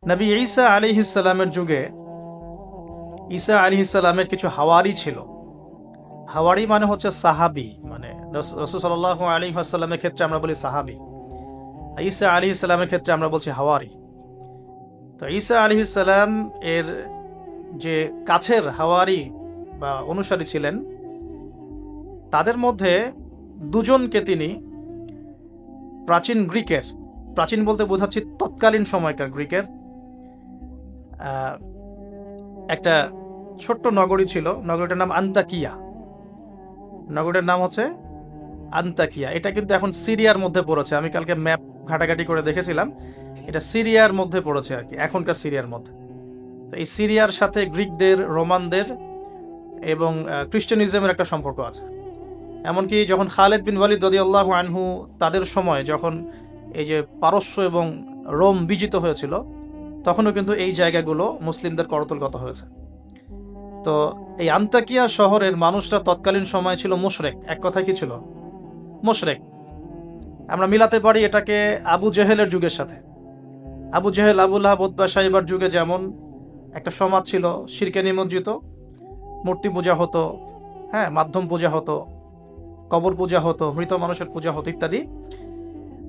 নবী ঈসা আলাইহিস সালামের যুগে ঈসা আলাইহিস সালামের কিছু হাওয়ারি ছিল। হাওয়ারি মানে হচ্ছে সাহাবী, মানে রাসূল সাল্লাল্লাহু আলাইহি ওয়াসাল্লামের ক্ষেত্রে আমরা বলি সাহাবী, ঈসা আলাইহিস সালামের ক্ষেত্রে আমরা বলছি হাওয়ারি। তো ঈসা আলাইহিস সালাম এর যে কাছের হাওয়ারি বা অনুসারী ছিলেন, তাদের মধ্যে দুজনকে তিনি প্রাচীন গ্রিকের, প্রাচীন বলতে বোঝাচ্ছি তৎকালীন সময়কার গ্রিকের একটা ছোট্ট নগরী ছিল, নগরীটার নাম আন্তাকিয়া। নগরীটার নাম হচ্ছে আন্তাকিয়া। এটা কিন্তু এখন সিরিয়ার মধ্যে পড়েছে। আমি কালকে ম্যাপ ঘাটাঘাটি করে দেখেছিলাম, এটা সিরিয়ার মধ্যে পড়েছে আর কি, এখনকার সিরিয়ার মধ্যে। তো এই সিরিয়ার সাথে গ্রিকদের, রোমানদের এবং খ্রিস্টানিজমের একটা সম্পর্ক আছে। এমনকি যখন খালেদ বিন ওয়ালিদ রাদিয়াল্লাহু আনহু তাদের সময় যখন এই যে পারস্য এবং রোম বিজিত হয়েছিল, তখনও কিন্তু এই জায়গাগুলো মুসলিমদের করতলগত হয়েছে। তো এই আন্তাকিয়া শহরের মানুষরা তৎকালীন সময় ছিল মুশরেক। এক কথায় কি ছিল? মুশরেক। আমরা মিলাতে পারি এটাকে আবু জেহেলের যুগের সাথে। আবু জেহেল, আবু লাহাব, উতবা, সাইবার যুগে যেমন একটা সমাজ ছিল শিরকে নিমজ্জিত, মূর্তি পূজা হতো, হ্যাঁ, মাধ্যম পূজা হতো, কবর পূজা হতো, মৃত মানুষের পূজা হতো ইত্যাদি।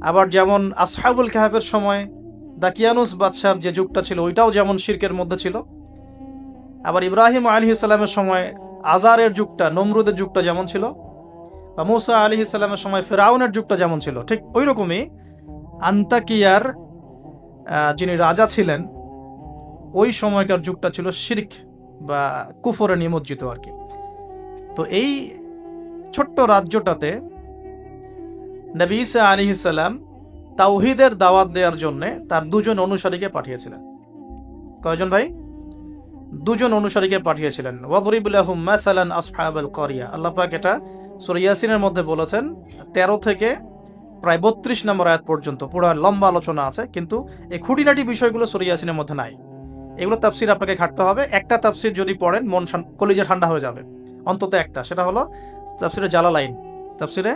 আবার যেমন আসহাবুল কাহাফের সময় দাকিয়ানুস বাদশার যে যুগটা ছিল, ওইটাও যেমন শিরকের মধ্যে ছিল। আবার ইব্রাহিম আলাইহিস সালামের সময় আজারের যুগটা, নমরুদের যুগটা যেমন ছিল, বা মুসা আলাইহিস সালামের সময় ফিরআউনের যুগটা যেমন ছিল, ঠিক ওই রকমই আন্তাকিয়ার যিনি রাজা ছিলেন, ওই সময়কার যুগটা ছিল শিরক বা কুফরে নিমজ্জিত আর কি। তো এই ছোট্ট রাজ্যটাতে নবী ঈসা আলাইহিস সালাম তাওহীদের দাওয়াত দেওয়ার জন্য তার দুজন অনুসারীকে পাঠিয়েছিলেন। কয়জন ভাই? দুজন অনুসারীকে পাঠিয়েছিলেন। ওয়াদরিব লাহুম মাসালান আসহাবাল ক্বরিয়া। আল্লাহ পাক এটা সূরা ইয়াসিনের মধ্যে বলেছেন, 13 থেকে প্রায় 32 নম্বর আয়াত পর্যন্ত পুরো লম্বা আলোচনা আছে, কিন্তু এই খুঁটিনাটি বিষয়গুলো সূরা ইয়াসিনের মধ্যে নাই। এগুলো তাফসির আপনাকে ঘাটতে হবে। একটা তাফসির যদি পড়েন মন কলিজা ঠান্ডা হয়ে যাবে, অন্তত একটা। সেটা হলো তাফসিরে জালালাইন। তাফসিরে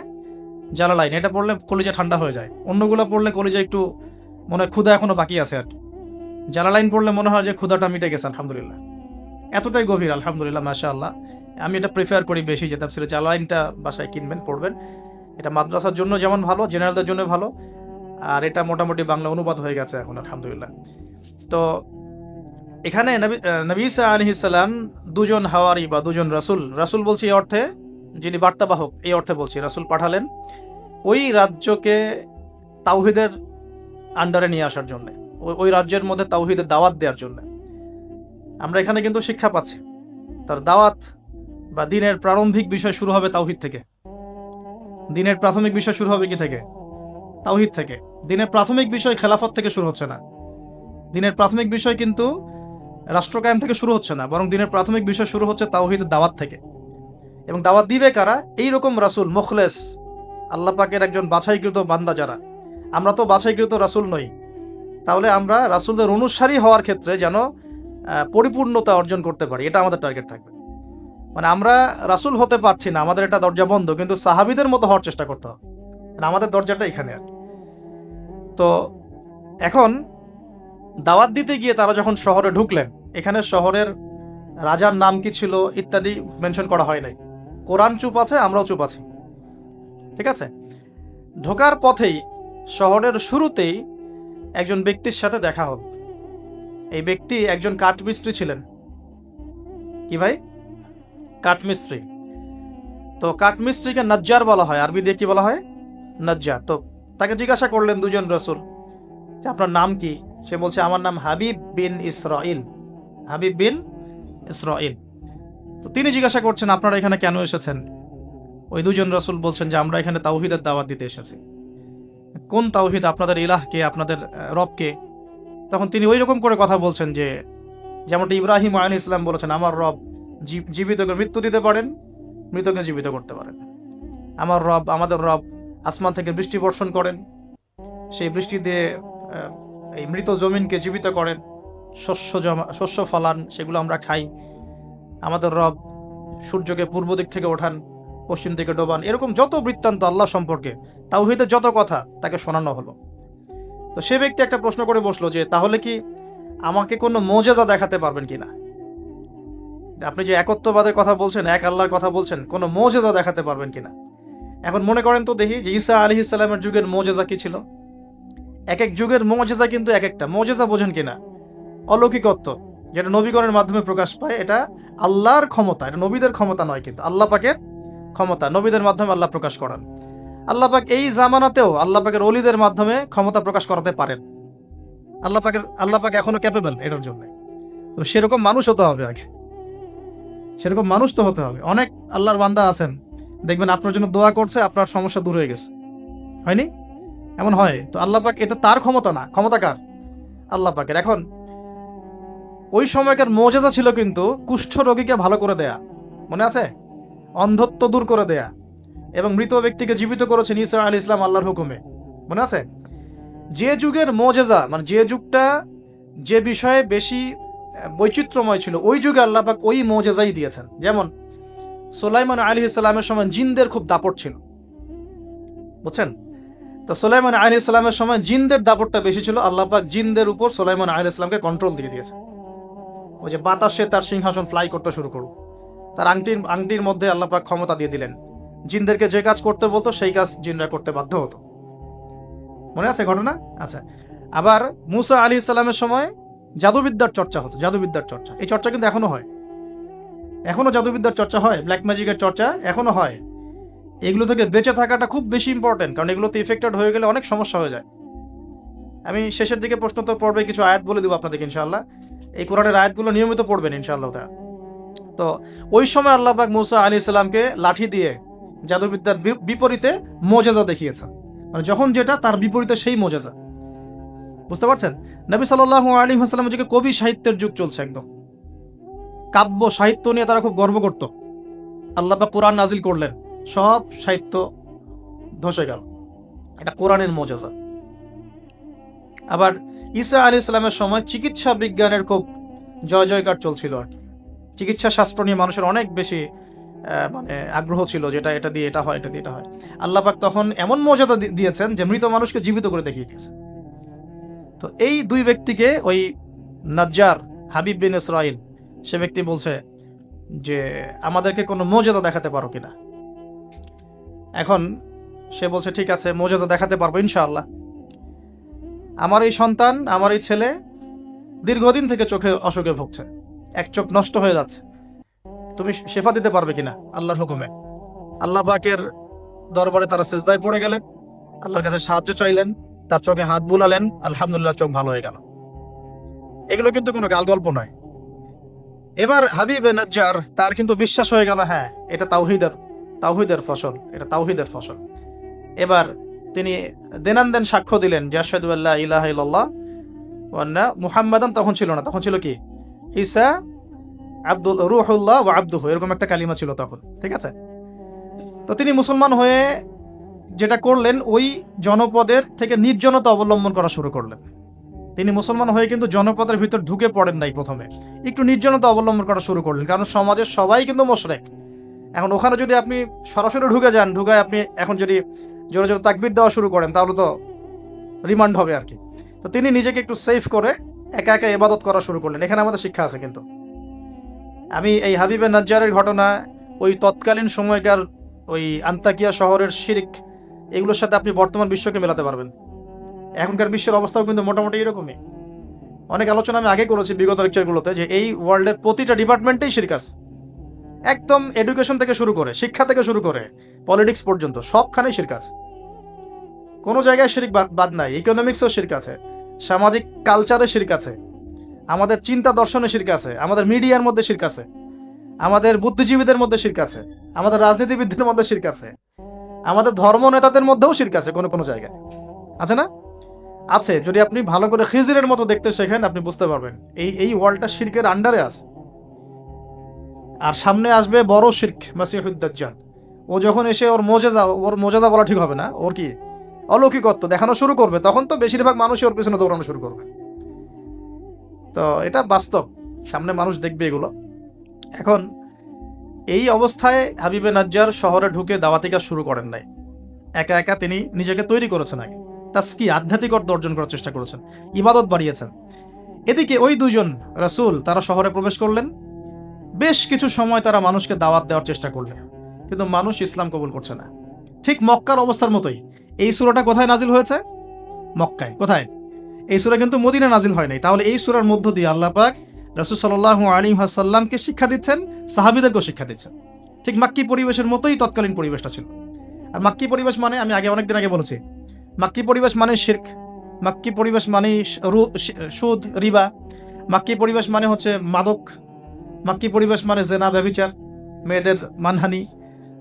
জালালাইন এটা পড়লে কলিজা ঠান্ডা হয়ে যায়। অন্যগুলো পড়লে কলিজা একটু মনে হয় ক্ষুধা এখনো বাকি আছে আর কি। জালালাইন পড়লে মনে হয় যে ক্ষুধাটা মিটে গেছে, আলহামদুলিল্লাহ। এতটাই গভীর, আলহামদুলিল্লাহ, মাশাআল্লাহ। আমি এটা প্রিফার করি বেশি, যে তাফসিরে জালালাইনটা বাসায় কিনবেন, পড়বেন। এটা মাদ্রাসার জন্য যেমন ভালো, জেনারেলদের জন্য ভালো, আর এটা মোটামুটি বাংলা অনুবাদ হয়ে গেছে এখন, আলহামদুলিল্লাহ। তো এখানে নবী ঈসা আলাইহিস সালাম দুজন হাওয়ারি বা দুজন রাসূল বলছি এই অর্থে, যিনি বার্তাবাহক, এই অর্থে বলছি, রাসূল পাঠালেন ওই রাজ্যকে তাওহীদের আন্ডারে নিয়ে আসার জন্য, ওই রাজ্যের মধ্যে তাওহীদের দাওয়াত দেওয়ার জন্য। আমরা এখানে কিন্তু শিক্ষা পাচ্ছি, তার দাওয়াত বা দিনের প্রারম্ভিক বিষয় শুরু হবে তাওহীদ থেকে। দিনের প্রাথমিক বিষয় শুরু হবে কি থেকে? তাওহীদ থেকে। দিনের প্রাথমিক বিষয় খেলাফত থেকে শুরু হচ্ছে না। দিনের প্রাথমিক বিষয় কিন্তু রাষ্ট্র কায়েম থেকে শুরু হচ্ছে না, বরং দিনের প্রাথমিক বিষয় শুরু হচ্ছে তাওহীদের দাওয়াত থেকে। এবং দাওয়াত দিবে কারা? এইরকম রাসূল, মুখলেস, আল্লাহ পাকের একজন বাছাইকৃত বান্দা যারা। আমরা তো বাছাইকৃত রাসূল নই, তাহলে আমরা রাসূলদের অনুসারী হওয়ার ক্ষেত্রে যেন পরিপূর্ণতা অর্জন করতে পারি, এটা আমাদের টার্গেট থাকবে। মানে আমরা রাসূল হতে পারছি না, আমাদের এটা দরজা বন্ধ, কিন্তু সাহাবীদের মতো হওয়ার চেষ্টা করতে হবে। আমাদের দরজাটা এখানে আর কি। তো এখন দাওয়াত দিতে গিয়ে তারা যখন শহরে ঢুকলেন, এখানে শহরের রাজার নাম কি ছিল ইত্যাদি মেনশন করা হয় নাই। কোরআন চুপ আছে, আমরাও চুপ আছি, ঠিক আছে। ঢোকার পথেই, শহরের শুরুতেই একজন ব্যক্তির সাথে দেখা হল। এই ব্যক্তি একজন কাঠমিস্ত্রি ছিলেন। কি ভাই? কাঠমিস্ত্রি। তো কাঠমিস্ত্রিকে নজ্জার বলা হয়, আরবি দিয়ে কি বলা হয়? নজ্জার। তো তাকে জিজ্ঞাসা করলেন দুজন রাসূল যে আপনার নাম কি? সে বলছে আমার নাম হাবিব বিন ইসরাইল। হাবিব বিন ইসরাইল। তো তিনি জিজ্ঞাসা করছেন আপনারা এখানে কেন এসেছেন? ওই দুজন রাসূল বলছেন যে আমরা এখানে তাওহীদের দাওয়াত দিতে এসেছি। কোন তাওহীদ? আপনাদের ইলাহকে, আপনাদের রবকে। তখন তিনি ওই রকম করে কথা বলছেন যে যেমনটা ইব্রাহিম আলাইহিস সালাম বলেছেন, আমার রব জীবিতকে মৃত্যু দিতে পারেন, মৃতকে জীবিত করতে পারেন। আমার রব, আমাদের রব আসমান থেকে বৃষ্টি বর্ষণ করেন, সেই বৃষ্টি দিয়ে এই মৃত জমিনকে জীবিত করেন, শস্য ফলান, সেগুলো আমরা খাই। আমাদের রব সূর্যকে পূর্ব দিক থেকে ওঠান, পশ্চিম দিকে ডোবান। এরকম যত বৃত্তান্ত আল্লাহ সম্পর্কে, তাওহীদের যত কথা তাকে শোনানো হলো। তো সে ব্যক্তি একটা প্রশ্ন করে বসলো যে তাহলে কি আমাকে কোনো মোজেজা দেখাতে পারবেন কিনা? আপনি যে একত্ববাদের কথা বলছেন, এক আল্লাহর কথা বলছেন, কোনো মোজেজা দেখাতে পারবেন কিনা? এখন মনে করেন তো দেখি যে ঈসা আলাইহিস সালামের যুগের মোজেজা কি ছিল। এক এক যুগের মোজেজা কিন্তু এক একটা। মোজেজা বোঝেন কিনা? অলৌকিকত্ব, যেটা নবীগণের মাধ্যমে প্রকাশ পায়। এটা আল্লাহর ক্ষমতা, এটা নবীদের ক্ষমতা নয়, কিন্তু আল্লাহ পাকের ক্ষমতা। নবীদের মাধ্যমে আল্লাহ প্রকাশ করান। আল্লাহ পাক এই জামানাতেও আল্লাহ পাকের ওলিদের মাধ্যমে ক্ষমতা প্রকাশ করাতে পারেন। আল্লাহ পাক এখনো ক্যাপেবল এটার জন্য। তো সেরকম মানুষ হতে হবে আগে, সেরকম মানুষ তো হতে হবে। অনেক আল্লাহর বান্দা আছেন, দেখবেন আপনার জন্য দোয়া করছে, আপনার সমস্যা দূর হয়ে গেছে, হয়নি? এমন হয় তো। আল্লাহ পাক, এটা তার ক্ষমতা না, ক্ষমতা কার? আল্লাহ পাকের। এখন ওই সময়কার মোজেজা ছিল কিন্তু কুষ্ঠ রোগীকে ভালো করে দেয়া, মনে আছে? অন্ধত্ব দূর করে দেয়া, এবং মৃত ব্যক্তিকে জীবিত করেছেন ঈসা আলাইহিস সালাম আল্লাহর হুকুমে, মনে আছে? যে যুগের মোজেজা, মানে যে যুগটা, যে বিষয়ে বেশি বৈচিত্র্যময় ছিল, ওই যুগে আল্লাহ পাক ওই মোজেজাই দিয়েছেন। যেমন সুলাইমান আলাইহিস সালামের সময় জিনদের খুব দাপট ছিল, বুঝছেন? তো সুলাইমান আলাইহিস সালামের সময় জিনদের দাপটটা বেশি ছিল। আল্লাহ পাক জিনদের উপর সুলাইমান আলাইহিস সালামকে কন্ট্রোল দিয়ে দিয়েছে। ওই যে বাতাসে তার সিংহাসন ফ্লাই করতে শুরু করল, তার আংটির মধ্যে আল্লাহ পাক ক্ষমতা দিয়ে দিলেন। জিনদেরকে যে কাজ করতে বলতো সেই কাজ জিনরা করতে বাধ্য হতো, মনে আছে ঘটনা? আচ্ছা, আবার মুসা আলাইহিস সালামের সময় জাদুবিদ্যার চর্চা হতো, জাদুবিদ্যার চর্চা। এই চর্চা কিন্তু এখনো হয়, এখনো জাদুবিদ্যার চর্চা হয়, ব্ল্যাক ম্যাজিকের চর্চা এখনো হয়। এগুলো থেকে বেঁচে থাকাটা খুব বেশি ইম্পর্টেন্ট, কারণ এগুলোতে ইফেক্টেড হয়ে গেলে অনেক সমস্যা হয়ে যায়। আমি শেষের দিকে প্রশ্নোত্তর পর্বে কিছু আয়াত বলে দেবো আপনাদেরকে ইনশাআল্লাহ। এই কোরআনের আয়াতগুলো নিয়মিত পড়বেন ইনশাআল্লাহ। তো ওই সময় আল্লাহ পাক মুসা আলাইহিস সালামকে লাঠি দিয়ে জাদুবিদ্যার বিপরীতে মোজেজা দেখিয়েছেন, মানে যখন যেটা তার বিপরীতে সেই মোজেজা, বুঝতে পারছেন? নবী সাল্লাল্লাহু আলাইহি ওয়াসাল্লামের যুগে কবি সাহিত্যের যুগ চলছে, একদম কাব্য সাহিত্য নিয়ে তারা খুব গর্ব করত। আল্লাহ পাক কোরআন নাজিল করলেন, সব সাহিত্য ধসে গেল। এটা কোরআনের মোজেজা। আবার ঈসা আলাইহিস সালামের সময় চিকিৎসা বিজ্ঞানের খুব জয় জয়কার চলছিল আর কি। চিকিৎসা শাস্ত্র নিয়ে মানুষের অনেক বেশি মানে আগ্রহ ছিল, যেটা এটা দিয়ে এটা হয়, এটা দিয়ে এটা হয়। আল্লাহ পাক তখন এমন মর্যাদা দিয়েছেন যে মৃত মানুষকে জীবিত করে দেখিয়ে দিয়েছে। তো এই দুই ব্যক্তিকে ওই নাজ্জার হাবিব বিন ইসরাইল, সে ব্যক্তি বলছে যে আমাদেরকে কোনো মোজেজা দেখাতে পারো কিনা। এখন সে বলছে ঠিক আছে, মোজেজা দেখাতে পারবো ইনশাআল্লাহ। আমার এই সন্তান, আমার এই ছেলে দীর্ঘদিন থেকে চোখে অসুখে ভুগছে, এক চোখ নষ্ট হয়ে যাচ্ছে, তুমি শেফা দিতে পারবে কিনা আল্লাহর হুকুমে। আল্লাহ পাকের দরবারে তারা সিজদায় পড়ে গেলেন, আল্লাহর কাছে সাহায্য চাইলেন, তার চোখে হাত বুলালেন, আলহামদুলিল্লাহ চোখ ভালো হয়ে গেল। এগুলো কিন্তু কোনো গাল গল্প নয়। এবার হাবিবে নাজ্জার, তার কিন্তু বিশ্বাস হয়ে গেল, হ্যাঁ এটা তাওহীদের ফসল, এটা তাওহীদের ফসল। এবার তিনি দেনান সাক্ষ্য দিলেন যে আশহাদু আল্লা ইলাহা ইল্লাল্লাহ ওয়া আন্না মুহাম্মাদান, তখন ছিল না, তখন ছিল কি ঈসা আব্দুল রুহুল্লাহ ওয়া আব্দুহু, এরকম একটা কালিমা ছিল তখন, ঠিক আছে? তো তিনি মুসলমান হয়ে যেটা করলেন, ওই জনপদের থেকে নির্জনতা অবলম্বন করা শুরু করলেন। তিনি মুসলমান হয়ে কিন্তু জনপদের ভিতর ঢুকে পড়েন নাই, প্রথমে একটু নির্জনতা অবলম্বন করা শুরু করলেন, কারণ সমাজের সবাই কিন্তু মুশরিক। এখন ওখানে যদি আপনি সরাসরি ঢুকে যান, ঢুকায় আপনি এখন যদি জোরে জোরে তাকবীর দেওয়া শুরু করেন, তাহলে তো রিমান্ড হবে আর কি। তো তিনি নিজেকে একটু সেফ করে একা একা ইবাদত করা শুরু করলেন। এখানে আমাদের শিক্ষা আছে কিন্তু। আমি এই হাবিবে নাজ্জারের ঘটনা, ওই তৎকালীন সময়কার ওই আন্তাকিয়া শহরের শিরক, এগুলোর সাথে আপনি বর্তমান বিশ্বকে মেলাতে পারবেন। এখনকার বিশ্বের অবস্থাও কিন্তু মোটামুটি এরকমই। অনেক আলোচনা আমি আগে করেছি বিগত লেকচারগুলোতে, যে এই ওয়ার্ল্ডের প্রতিটা ডিপার্টমেন্টেই শিরক আছে, একদম এডুকেশন থেকে শুরু করে, শিক্ষা থেকে শুরু করে পলিটিক্স পর্যন্ত সবখানেই শিরক আছে। কোনো জায়গায় শিরক বাদ নাই। ইকোনমিক্সেও শিরক আছে, সামাজিক কালচারে শিরক আছে, আমাদের চিন্তা দর্শনে শিরক আছে, আমাদের মিডিয়ার মধ্যে শিরক আছে, আমাদের বুদ্ধিজীবীদের মধ্যে শিরক আছে, আমাদের রাজনীতিবিদদের মধ্যে শিরক আছে, আমাদের ধর্ম নেতাদের মধ্যেও শিরক আছে কোনো কোনো জায়গায়, আছে না? আছে। যদি আপনি ভালো করে খিজিরের মতো দেখতে শেখেন, আপনি বুঝতে পারবেন এই ওয়ার্ল্ডটা শিরকের আন্ডারে আছে। আর সামনে আসবে বড় শিরক, মাসিহুদ দাজ্জাল। ও যখন এসে ওর মোজেজা বলা ঠিক হবে না, ওর কি অলৌকিকত্ব দেখানো শুরু করবে, তখন তো বেশিরভাগ মানুষই ওর পেছনে দৌড়ানো শুরু করবে। তো এটা বাস্তব, সামনে মানুষ দেখবে এগুলো। এখন এই অবস্থায় হাবিবে নাজ্জার শহরে ঢুকে দাওয়াতি কাজ শুরু করেন নাই। একা একা তিনি নিজেকে তৈরি করেছেন, আগে তাস্কি আধ্যাত্মিক অর্থ অর্জন করার চেষ্টা করেছেন, ইবাদত বাড়িয়েছেন। এদিকে ওই দুজন রাসূল তারা শহরে প্রবেশ করলেন। বেশ কিছু সময় তারা মানুষকে দাওয়াত দেওয়ার চেষ্টা করলেন, কিন্তু মানুষ ইসলাম কবুল করছে না। ঠিক মক্কার অবস্থার মতোই। এই সূরাটা কোথায় নাজিল হয়েছে? মক্কায়। কোথায়? এই সূরা কিন্তু মদিনা নাজিল হয় নাই। তাহলে এই সূরার মধ্য দিয়ে আল্লাহ পাক রাসূল সাল্লাল্লাহু আলাইহি ওয়াসাল্লামকে শিক্ষা দিচ্ছেন, সাহাবীদেরকেও শিক্ষা দিচ্ছেন। ঠিক মাক্কি পরিবেশের মতোই তৎকালীন পরিবেশটা ছিল। আর মাক্কি পরিবেশ মানে, আমি অনেকদিন আগে বলেছি, মাক্কি পরিবেশ মানে শিরক, মাক্কি পরিবেশ মানে সুদ, রিবা, মাক্কি পরিবেশ মানে হচ্ছে মাদক, মাক্কি পরিবেশ মানে জেনা, ব্যভিচার, মেয়েদের মানহানি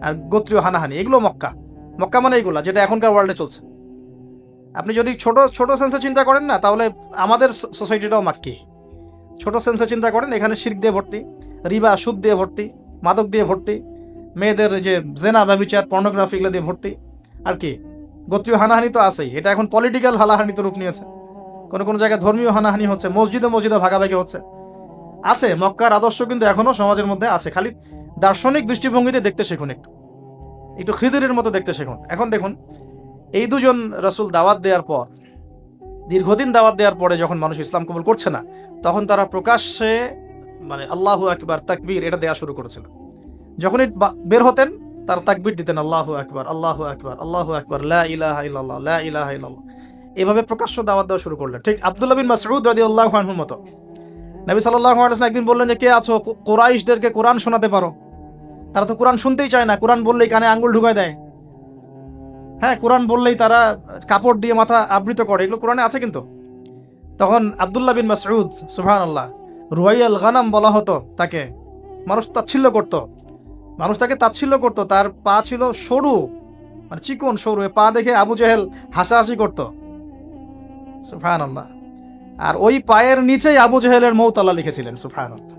আর গোত্রীয় হানাহানি, এগুলো মক্কা। মক্কা মানে এগুলা, যেটা এখনকার ওয়ার্ল্ডে চলছে। আপনি যদি ছোট ছোট সেন্সে চিন্তা করেন না, তাহলে আমাদের সোসাইটিটাও মাক্কি। ছোট সেন্সে চিন্তা করেন, এখানে শিরক দিয়ে ভর্তি, রিবা সুদ দিয়ে ভর্তি, মাদক দিয়ে ভর্তি, মেয়েদের যে জেনা, ব্যভিচার, পর্নোগ্রাফি, এগুলো দিয়ে ভর্তি। আর কি, গোত্রীয় হানাহানি তো আছেই, এটা এখন পলিটিক্যাল হানাহানিতে রূপ নিয়েছে। কোনো কোনো জায়গায় ধর্মীয় হানাহানি হচ্ছে, মসজিদে মসজিদে ভাগাভাগি হচ্ছে। আছে, মক্কার আদর্শ কিন্তু এখনো সমাজের মধ্যে আছে। খালি দার্শনিক দৃষ্টিভঙ্গিতে দেখতে শিখুন, একটু একটু খিদিরের মতো দেখতে শিখুন। এখন দেখুন, এই দুজন রাসূল দাওয়াত দেওয়ার পর, দীর্ঘদিন দাওয়াত দেওয়ার পরে যখন মানুষ ইসলাম কবুল করছে না, তখন তারা প্রকাশ্যে মানে আল্লাহু আকবার, তাকবীর, এটা দেওয়া শুরু করেছিল। যখনই বের হতেন তারা তাকবীর দিতেন, আল্লাহু আকবার, আল্লাহু আকবার, আল্লাহু আকবার, লা ইলাহা ইল্লাল্লাহ, লা ইলাহা ইল্লাল্লাহ। এভাবে প্রকাশ্য দাওয়াত দেওয়া শুরু করলেন। ঠিক আব্দুল্লাহ বিন মাসউদ রাদিয়াল্লাহু আনহুর মতো। নবী সাল্লাল্লাহু আলাইহি ওয়াসাল্লাম একদিন বললেন যে, কে আছো, কুরাইশদেরকে কোরআন শোনাতে পারো? তারা তো কোরআন শুনতেই চায় না, কোরআন বললেই কানে আঙ্গুল ঢুকায় দেয়। হ্যাঁ, কোরআন বললেই তারা কাপড় দিয়ে মাথা আবৃত করে, এগুলো কোরআনে আছে কিন্তু। তখন আব্দুল্লাহ বিন মাসউদ, সুবহানাল্লাহ, রুয়াইয়াল গানাম বলা হতো তাকে। মানুষ তাচ্ছিল্য করত, মানুষ তাকে তাচ্ছিল্য করত। তার পা ছিল সরু, মানে চিকন সরু, পা দেখে আবু জেহেল হাসাহাসি করত, সুবহানাল্লাহ। আর ওই পায়ের নিচেই আবু জেহেলের মৌত আল্লাহ লিখেছিলেন, সুবহানাল্লাহ।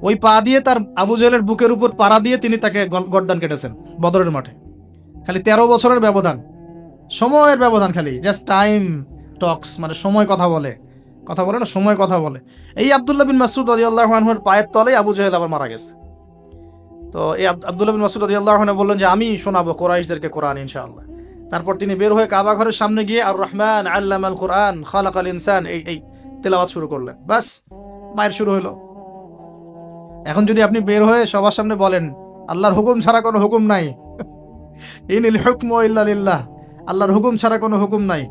ওই পা দিয়ে তার আবু জেহেলের বুকের উপর পাড়া দিয়ে তিনি তাকে গর্দান কেটেছেন বদরের মাঠে। খালি 13 বছরের ব্যবধান, সময়ের ব্যবধান, খালি জাস্ট টাইম টক্স, মানে সময় কথা বলে না, সময় কথা বলে। এই আব্দুল্লাহ বিন মাসউদ রাদিয়াল্লাহু আনহুর পায়ের তলেই আবু জেহেল আবার মারা গেছে। তো এই আব্দুল্লাহ বিন মাসউদ রাদিয়াল্লাহু আনহু বললেন যে, আমি শোনাবো কুরাইশদেরকে কোরআন ইনশাআল্লাহ। তারপর তিনি বের হয়ে কাবা ঘরের সামনে গিয়ে আর রহমান আল্লামাল কোরআন খালাকাল ইনসান এই তেলাওয়াত শুরু করলেন। বাস, মায়ের শুরু হলো। এখন যদি আপনি বের হয়ে সবার সামনে বলেন, আল্লাহর হুকুম ছাড়া কোনো হুকুম নাই, ইনিল হুকমু ইল্লা লিল্লাহ, আল্লাহর হুকুম ছাড়া কোনো হুকুম নাই,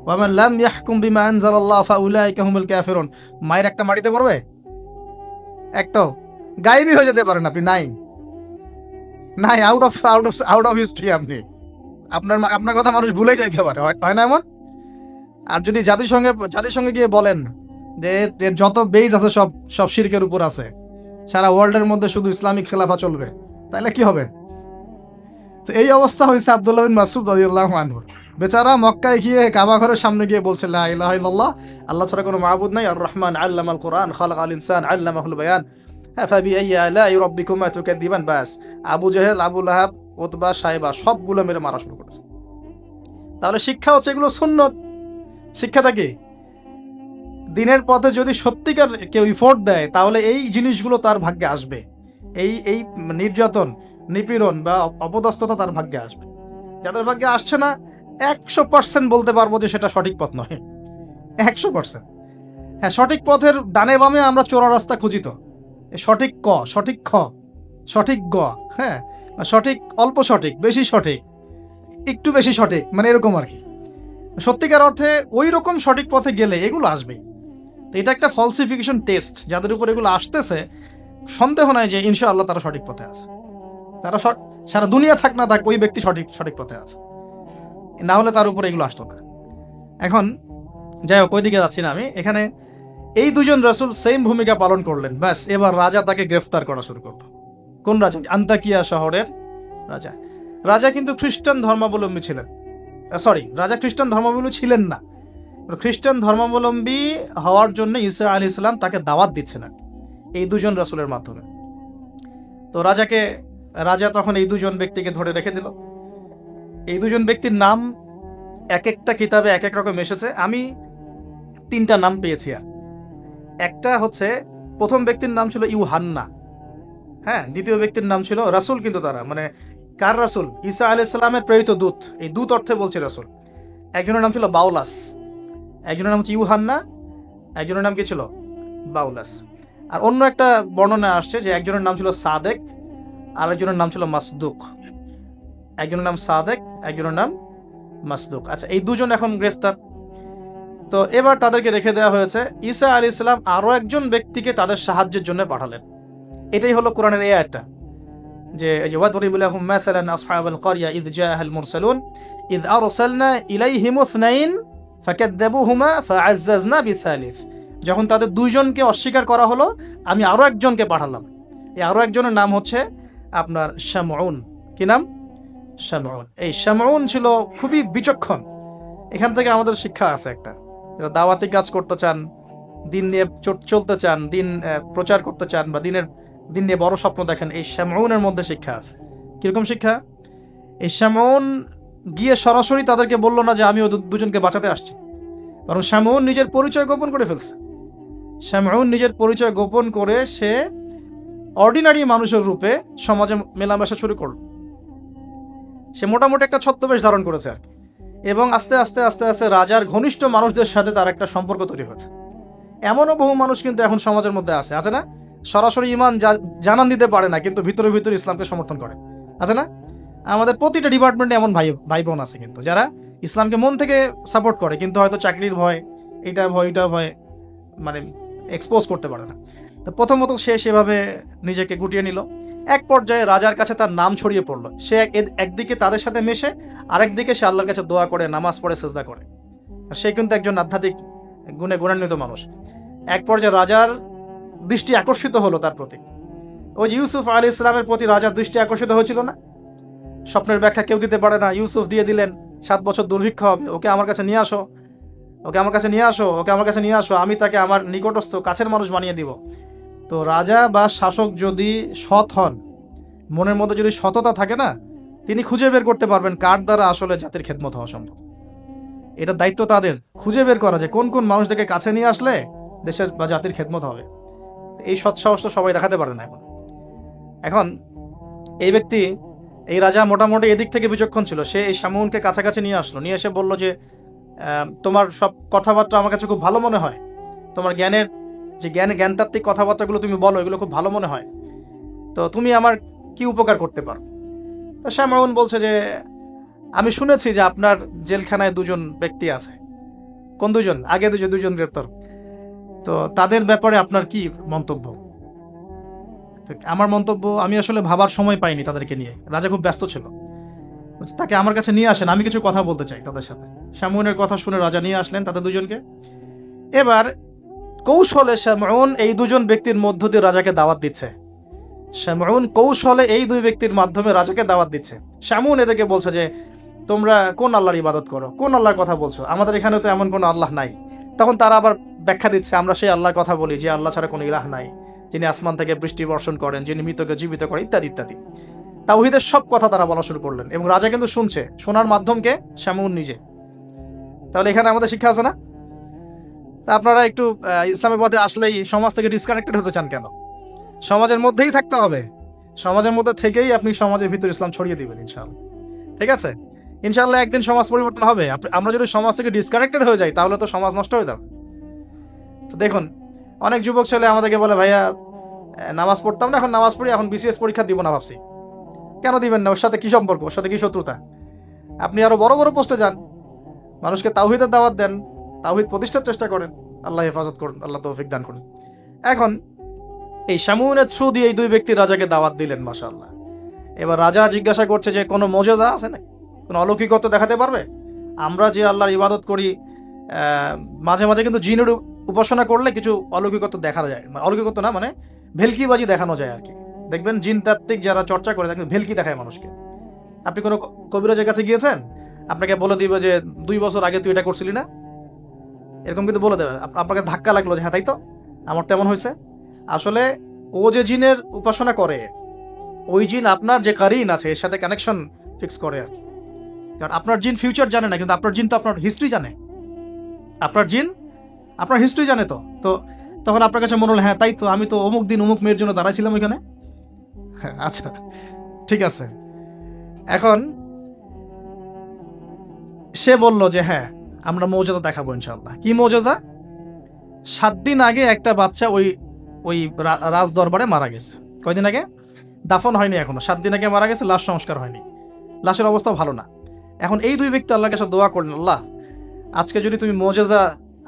ওয়া মান লাম ইয়াহকুম বিমা আনজালাল্লাহু ফাউলাইকা হুমুল কাফিরুন, মায়ের একটা মাটিতে পড়বে? একটাও গায়েবই হয়ে যেতে পারেন আপনি, নাই, আউট অফ হিস্ট্রি। আপনি আপনার কথা মানুষ ভুলে যাইতে পারে, হয় না এমন? আর যদি জাতিসংঘে গিয়ে বলেন যে এর যত বেজ আছে সব শিরকের উপর আছে, সারা ওয়ার্ল্ডের মধ্যে শুধু ইসলামিক খেলাফা চলবে, তাইলে কি হবে? তো এই অবস্থা হয়েছে আব্দুল্লাহ বিন মাসউদ রাদিয়াল্লাহু আনহু। বেচারা মক্কায় গিয়ে কাবা ঘরের সামনে গিয়ে বলছে, লা ইলাহা ইল্লাল্লাহ, আল্লাহ ছাড়া কোনো মাবুদ নাই, আর রহমান আল্লামাল কোরআন খালাকাল ইনসান আল্লামাহুল বায়ান, ফাবিআইয়ি আলাই রাব্বিকুমা তুকাযযিবান। বাস, আবু জেহেল, আবু লাহাব, উতবা, সাইবা সবগুলো মেরে মারা শুরু করেছে। তাহলে শিক্ষা হচ্ছে এগুলো সুন্নত। শিক্ষাটা কি? দিনের পথে যদি সত্যিকার কেউ ইফোর্ট দেয়, তাহলে এই জিনিসগুলো তার ভাগ্যে আসবে। এই নির্যাতন, নিপীড়ন বা অপদস্থতা তার ভাগ্যে আসবে। যাদের ভাগ্যে আসছে না, 100% বলতে পারবো যে সেটা সঠিক পথ নয়। 100%। হ্যাঁ, সঠিক পথের ডানে বামে আমরা চোরা রাস্তা খুঁজি তো। সঠিক ক, সঠিক খ, সঠিক গ, হ্যাঁ, সঠিক, অল্প সঠিক, বেশি সঠিক, একটু বেশি সঠিক, মানে এরকম আর কি। সত্যিকার অর্থে ওই রকম সঠিক পথে গেলে এগুলো আসবেই। তো এটা একটা ফলসিফিকেশন টেস্ট, যাদের উপর এগুলো আসতেছে সন্দেহ নাই যে ইনশাআল্লাহ তারা সঠিক পথে আছে। তারা সারা দুনিয়া থাক না থাক, ওই ব্যক্তি সঠিক পথে আছে, না হলে তার উপর এগুলো আসতো না। এখন যাই হোক, ওই দিকে যাচ্ছি না আমি। এখানে এই দুজন রাসূল সেম ভূমিকা পালন করলেন। ব্যাস, এবার রাজা তাকে গ্রেফতার করা শুরু করলো। কোন রাজা? আন্তাকিয়া শহরের রাজা। রাজা কিন্তু খ্রিস্টান ধর্মাবলম্বী ছিলেন। রাজা খ্রিস্টান ধর্মাবলম্বী ছিলেন না। খ্রিস্টান ধর্মাবলম্বী হওয়ার জন্য ঈসা আলাইহিস সালাম তাকে দাওয়াত দিচ্ছিলেন এই দুজন রাসূলের মাধ্যমে। তো রাজা তখন এই দুজন ব্যক্তিকে ধরে রেখে দিল। এই দুজন ব্যক্তির নাম এক একটা কিতাবে এক এক রকম এসেছে। আমি 3টা নাম পেয়েছি। আর একটা হচ্ছে, প্রথম ব্যক্তির নাম ছিল ইউহান্না, হ্যাঁ। দ্বিতীয় ব্যক্তির নাম ছিল রাসূল, কিন্তু তারা মানে কার রাসূল? ঈসা আলাইহিস সালামের প্রেরিত দূত। এই দূত অর্থে বলছে রাসূল। একজনের নাম ছিল বাউলাস, একজনের নাম হচ্ছে ইউহান্না, একজনের নাম কি ছিল? বাউলাস। আর অন্য একটা বর্ণনা আসছে যে একজনের নাম ছিল সাদেক, আর একজনের নাম ছিল মাসদুক। একজনের নাম সাদেক, একজনের নাম মাসদুক। আচ্ছা, এই দুজন এখন গ্রেফতার। তো এবার তাদেরকে রেখে দেওয়া হয়েছে। ঈসা আলাইহিস সালাম আরো একজন ব্যক্তিকে তাদের সাহায্যের জন্য পাঠালেন। এটাই হলো কোরআনের এই আয়াতটা, যে ওয়াদরিব লাহুম মাসালান আসহাবাল ক্বরিয়া ইয জাআহাল মুরসালুন ইয আরসালনা ইলাইহিম ইসনাইন ফাকাযযাবুহুমা ফাআজ্জাজনা বিসালিস। যখন তাদের দুইজনকে অস্বীকার করা হলো, আমি আরো একজনকে পাঠালাম। এই আরো একজনের নাম হচ্ছে আপনার শামউন। কি নাম? শামউন। এই শামউন ছিল খুবই বিচক্ষণ। এখান থেকে আমাদের শিক্ষা আছে একটা, যারা দাওয়াতি কাজ করতে চান, দিন নিয়ে চলতে চান, দিন প্রচার করতে চান, বা দিন নিয়ে বড় স্বপ্ন দেখেন, এই শামউনের মধ্যে শিক্ষা আছে। কিরকম শিক্ষা? এই শামউন গিয়ে সরাসরি তাদেরকে বললো না যে আমি ওই দুজনকে বাঁচাতে আসছি, বরং শামউন নিজের পরিচয় গোপন করে ফেলছে। শামউন নিজের পরিচয় গোপন করে সে অর্ডিনারি মানুষের রূপে সমাজে মেলামেশা শুরু করল। সে মোটামুটি একটা ছদ্মবেশ ধারণ করেছে আর কি। এবং আস্তে আস্তে আস্তে আস্তে রাজার ঘনিষ্ঠ মানুষদের সাথে তার একটা সম্পর্ক তৈরি হয়েছে। এমনও বহু মানুষ কিন্তু এখন সমাজের মধ্যে আছে না? সরাসরি ইমান জানান দিতে পারে না, কিন্তু ভিতরে ভিতরে ইসলামকে সমর্থন করে, আছে না? আমাদের প্রতিটা ডিপার্টমেন্টে এমন ভাই বোন আছে কিন্তু, যারা ইসলামকে মন থেকে সাপোর্ট করে, কিন্তু হয়তো চাকরির ভয়, এইটার ভয় মানে এক্সপোজ করতে পারে না। তো প্রথমত সে সেভাবে নিজেকে গুটিয়ে নিল। এক পর্যায়ে রাজার কাছে তার নাম ছড়িয়ে পড়লো। সে একদিকে তাদের সাথে মেশে, আরেকদিকে সে আল্লাহর কাছে দোয়া করে, নামাজ পড়ে, সেজদা করে। সে কিন্তু একজন আধ্যাত্মিক গুণে গুণান্বিত মানুষ। এক পর্যায়ে রাজার দৃষ্টি আকর্ষিত হলো তার প্রতি। ওই যে ইউসুফ আলাইহিস সালামের প্রতি রাজার দৃষ্টি আকর্ষিত হয়েছিল না? স্বপ্নের ব্যাখ্যা কেউ দিতে পারে না, ইউসুফ দিয়ে দিলেন। 7 বছর দুর্ভিক্ষ হবে, ওকে আমার কাছে নিয়ে আসো, ওকে আমার কাছে নিয়ে আসো, আমি তাকে আমার নিকটস্থ কাছের মানুষ বানিয়ে দিব। তো রাজা বা শাসক যদি সৎ হন, মনের মধ্যে যদি সততা থাকে না, তিনি খুঁজে বের করতে পারবেন কার দ্বারা আসলে জাতির খেদমত হওয়া সম্ভব। এটা দায়িত্ব তাদের খুঁজে বের করা, যে কোন কোন মানুষদেরকে কাছে নিয়ে আসলে দেশের বা জাতির খেদমত হবে। এই সৎসাহস তো সবাই দেখাতে পারে না এখন এই ব্যক্তি, এই রাজা মোটামুটি এদিক থেকে বিচক্ষণ ছিল। সে এই শামউনকে কাছাকাছি নিয়ে আসলো, নিয়ে এসে বলল যে তোমার সব কথাবার্তা আমার কাছে খুব ভালো মনে হয়, তোমার জ্ঞানতাত্ত্বিক কথাবার্তাগুলো তুমি বলো, এগুলো খুব ভালো মনে হয়, তো তুমি আমার কি উপকার করতে পারো? তো শামউন বলছে যে আমি শুনেছি যে আপনার জেলখানায় 2জন ব্যক্তি আছে। কোন 2জন? আগে 2জন গ্রেপ্তার। তো তাদের ব্যাপারে আপনার কি মন্তব্য? আমার মন্তব্য, আমি আসলে ভাবার সময় পাইনি তাদেরকে নিয়ে, রাজা খুব ব্যস্ত ছিল। তাকে আমার কাছে নিয়ে আসেন, আমি কিছু কথা বলতে চাই তাদের সাথে। শামউনের কথা শুনে রাজা নিয়ে আসলেন তাদের 2জনকে। এবার কৌশলে শামউন এই 2জন ব্যক্তির মধ্য দিয়ে রাজাকে দাওয়াত দিচ্ছে। শামউন কৌশলে এই 2 ব্যক্তির মাধ্যমে রাজাকে দাওয়াত দিচ্ছে। শামউন এদেরকে বলছে যে তোমরা কোন আল্লাহর ইবাদত করো, কোন আল্লাহর কথা বলছো, আমাদের এখানে তো এমন কোনো আল্লাহ নাই। তখন তারা আবার ব্যাখ্যা দিচ্ছে, আমরা সেই আল্লাহর কথা বলি যে আল্লাহ ছাড়া কোনো ইলাহ নাই, যিনি আসমান থেকে বৃষ্টি বর্ষণ করেন, যিনি মৃতকে জীবিত করেন, ইত্যাদি ইত্যাদি। তাওহীদের সব কথা তারা বলা শুরু করলেন, এবং রাজা কিন্তু শুনছে। শোনার মাধ্যমকে শামউন নিজে। তাহলে এখানে আমাদের শিক্ষা আছে না? তা আপনারা একটু ইসলামের পথে আসলেই সমাজ থেকে ডিসকানেক্টেড হতে চান কেন? সমাজের মধ্যেই থাকতে হবে। সমাজের মধ্যে থেকেই আপনি সমাজের ভিতর ইসলাম ছড়িয়ে দিবেন ইনশাআল্লাহ। ঠিক আছে? ইনশাআল্লাহ একদিন সমাজ পরিবর্তন হবে। আমরা যদি সমাজ থেকে ডিসকানেক্টেড হয়ে যাই, তাহলে তো সমাজ নষ্ট হয়ে যাবে। তো দেখুন, অনেক যুবক ছেলে আমাদেরকে বলে, ভাইয়া নামাজ পড়তাম না, এখন নামাজ পড়ি, এখন বিসিএস পরীক্ষা দিব না ভাবছি। কেন দিবেন না? ওর সাথে কি সম্পর্ক? ওর সাথে কি শত্রুতা? আপনি আরো বড় বড় পোস্টে যান, মানুষকে তাওহীদের দাওয়াত দেন, তাওহীদ প্রতিষ্ঠার চেষ্টা করেন। আল্লাহ হেফাজত করুন, আল্লাহ তৌফিক দান করুন। এখন এই শামউনের থ্রু দিয়ে এই 2 ব্যক্তি রাজাকে দাওয়াত দিলেন, মাশাআল্লাহ। এবার রাজা জিজ্ঞাসা করছে যে কোনো মুজিজা আছে না, কোনো অলৌকিকত্ব দেখাতে পারবে? আমরা যে আল্লাহর ইবাদত করি, মাঝে মাঝে কিন্তু জিনের উপাসনা করলে কিছু অলৌকিকত্ব দেখা যায়। অলৌকিকত্ব না, মানে ভেলকিবাজি দেখানো যায় আর কি। দেখবেন জিন তাত্ত্বিক যারা চর্চা করে, দেখবেন ভেলকি দেখায় মানুষকে। আপনি কোনো কবিরাজের কাছে গিয়েছেন, আপনাকে বলে দিবে যে 2 বছর আগে তুই এটা করছিলি না, এরকম কিন্তু বলে দেবে। আপনাকে ধাক্কা লাগলো যে হ্যাঁ তাই তো, আমার তেমন হয়েছে। আসলে ও যে জিনের উপাসনা করে, ওই জিন আপনার যে কারিন আছে এর সাথে কানেকশন ফিক্স করে আর কি। কারণ আপনার জিন ফিউচার জানে না, কিন্তু আপনার জিন তো আপনার হিস্ট্রি জানে। আপনার জিন আপনার হিস্ট্রি জানে। তো তখন আপনার কাছে মনে হলো হ্যাঁ তাই তো, আমি তো অমুক দিন অমুক মেয়ের জন্য দাঁড়াইছিলাম ওইখানে। আচ্ছা, ঠিক আছে। এখন সে বলল যে হ্যাঁ আমরা মৌজাদা দেখাবো ইনশাআল্লাহ। কি মৌজাদা? 7 দিন আগে একটা বাচ্চা ওই ওই রাজ দরবারে মারা গেছে। কয়দিন আগে? দাফন হয়নি এখনো, 7 দিন আগে মারা গেছে, লাশ সংস্কার হয়নি, লাশের অবস্থাও ভালো না। এখন এই 2 ব্যক্তি আল্লাহর কাছে দোয়া করলেন, আল্লাহ আজকে যদি তুমি মুজিজা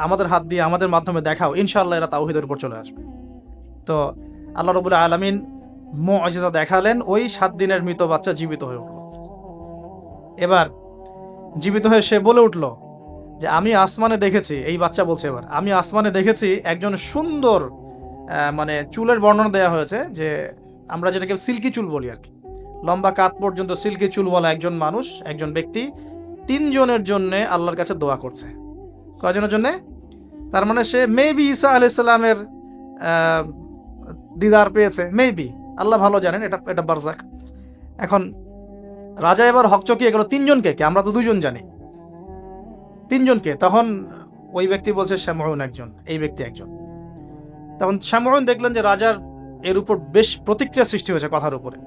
আমাদের হাত দিয়ে আমাদের মাধ্যমে দেখাও, ইনশাআল্লাহ এরা তাওহীদের উপর চলে আসবে। তো আল্লাহ রাব্বুল আলামিন মুজিজা দেখালেন, ওই 7 দিনের মৃত বাচ্চা জীবিত হয়ে উঠল। এবার জীবিত হয়ে সে বলে উঠল যে আমি আসমানে দেখেছি, এই বাচ্চা বলছে, এবার আমি আসমানে দেখেছি একজন সুন্দর মানে চুলের বর্ণনা দেওয়া হয়েছে, যে আমরা যেটাকে সিল্কি চুল বলি আর কি, লম্বা কাত পর্যন্ত সিল্কি চুলওয়ালা একজন মানুষ, একজন ব্যক্তি 3 জনের জন্য আল্লাহর কাছে দোয়া করছে। কয়জনের জন্য? তার মানে সে মেবি ঈসা আলাইহিস সালামের দিদার পেয়েছে, মেবি, আল্লাহ ভালো জানেন, এটা বারজাক। এখন রাজা এবার হকচকিয়ে গেল, 3 জনকে কে? আমরা তো 2 জন জানি, 3 জনকে। তখন ওই ব্যক্তি বলছে শামউন একজন, এই ব্যক্তি একজন। তখন শামউন দেখলেন যে রাজার এর উপর বেশ প্রতিক্রিয়া সৃষ্টি হয়েছে কথার উপরে।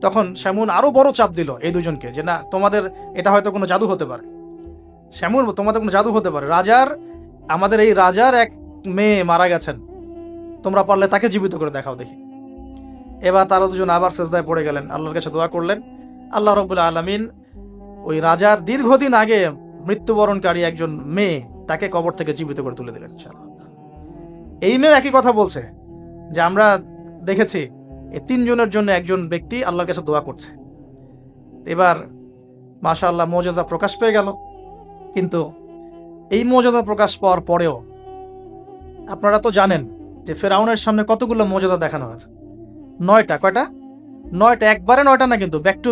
তখন শামউন আরো বড় চাপ দিল এই 2 জনকে, যে না তোমাদের এটা হয়তো কোনো জাদু হতে পারে, শামউন তোমাদের কোনো জাদু হতে পারে, আমাদের এই রাজার এক মেয়ে মারা গেছেন, তোমরা পারলে তাকে জীবিত করে দেখাও দেখি। এবার তারা 2 জন আবার সিজদায় পড়ে গেলেন, আল্লাহর কাছে দোয়া করলেন। আল্লাহ রাব্বুল আলামিন ওই রাজার দীর্ঘদিন আগে মৃত্যুবরণকারী একজন মেয়ে, তাকে কবর থেকে জীবিত করে তুলে দিলেন ইনশাআল্লাহ। এই মেয়ে একই কথা বলছে যে আমরা দেখেছি এই 3 জনের জন্য একজন ব্যক্তি আল্লাহর কাছে দোয়া করছে। এবার মাশাআল্লাহ মুজিজা প্রকাশ পেয়ে গেল। কিন্তু এই মুজিজা প্রকাশ পাওয়ার পরেও আপনারা তো জানেন যে ফেরাউনের সামনে কতগুলো মুজিজা দেখানো হয়েছে, 9টা। কয়টা? 9টা, একবারে 9টা না, কিন্তু ব্যাক টু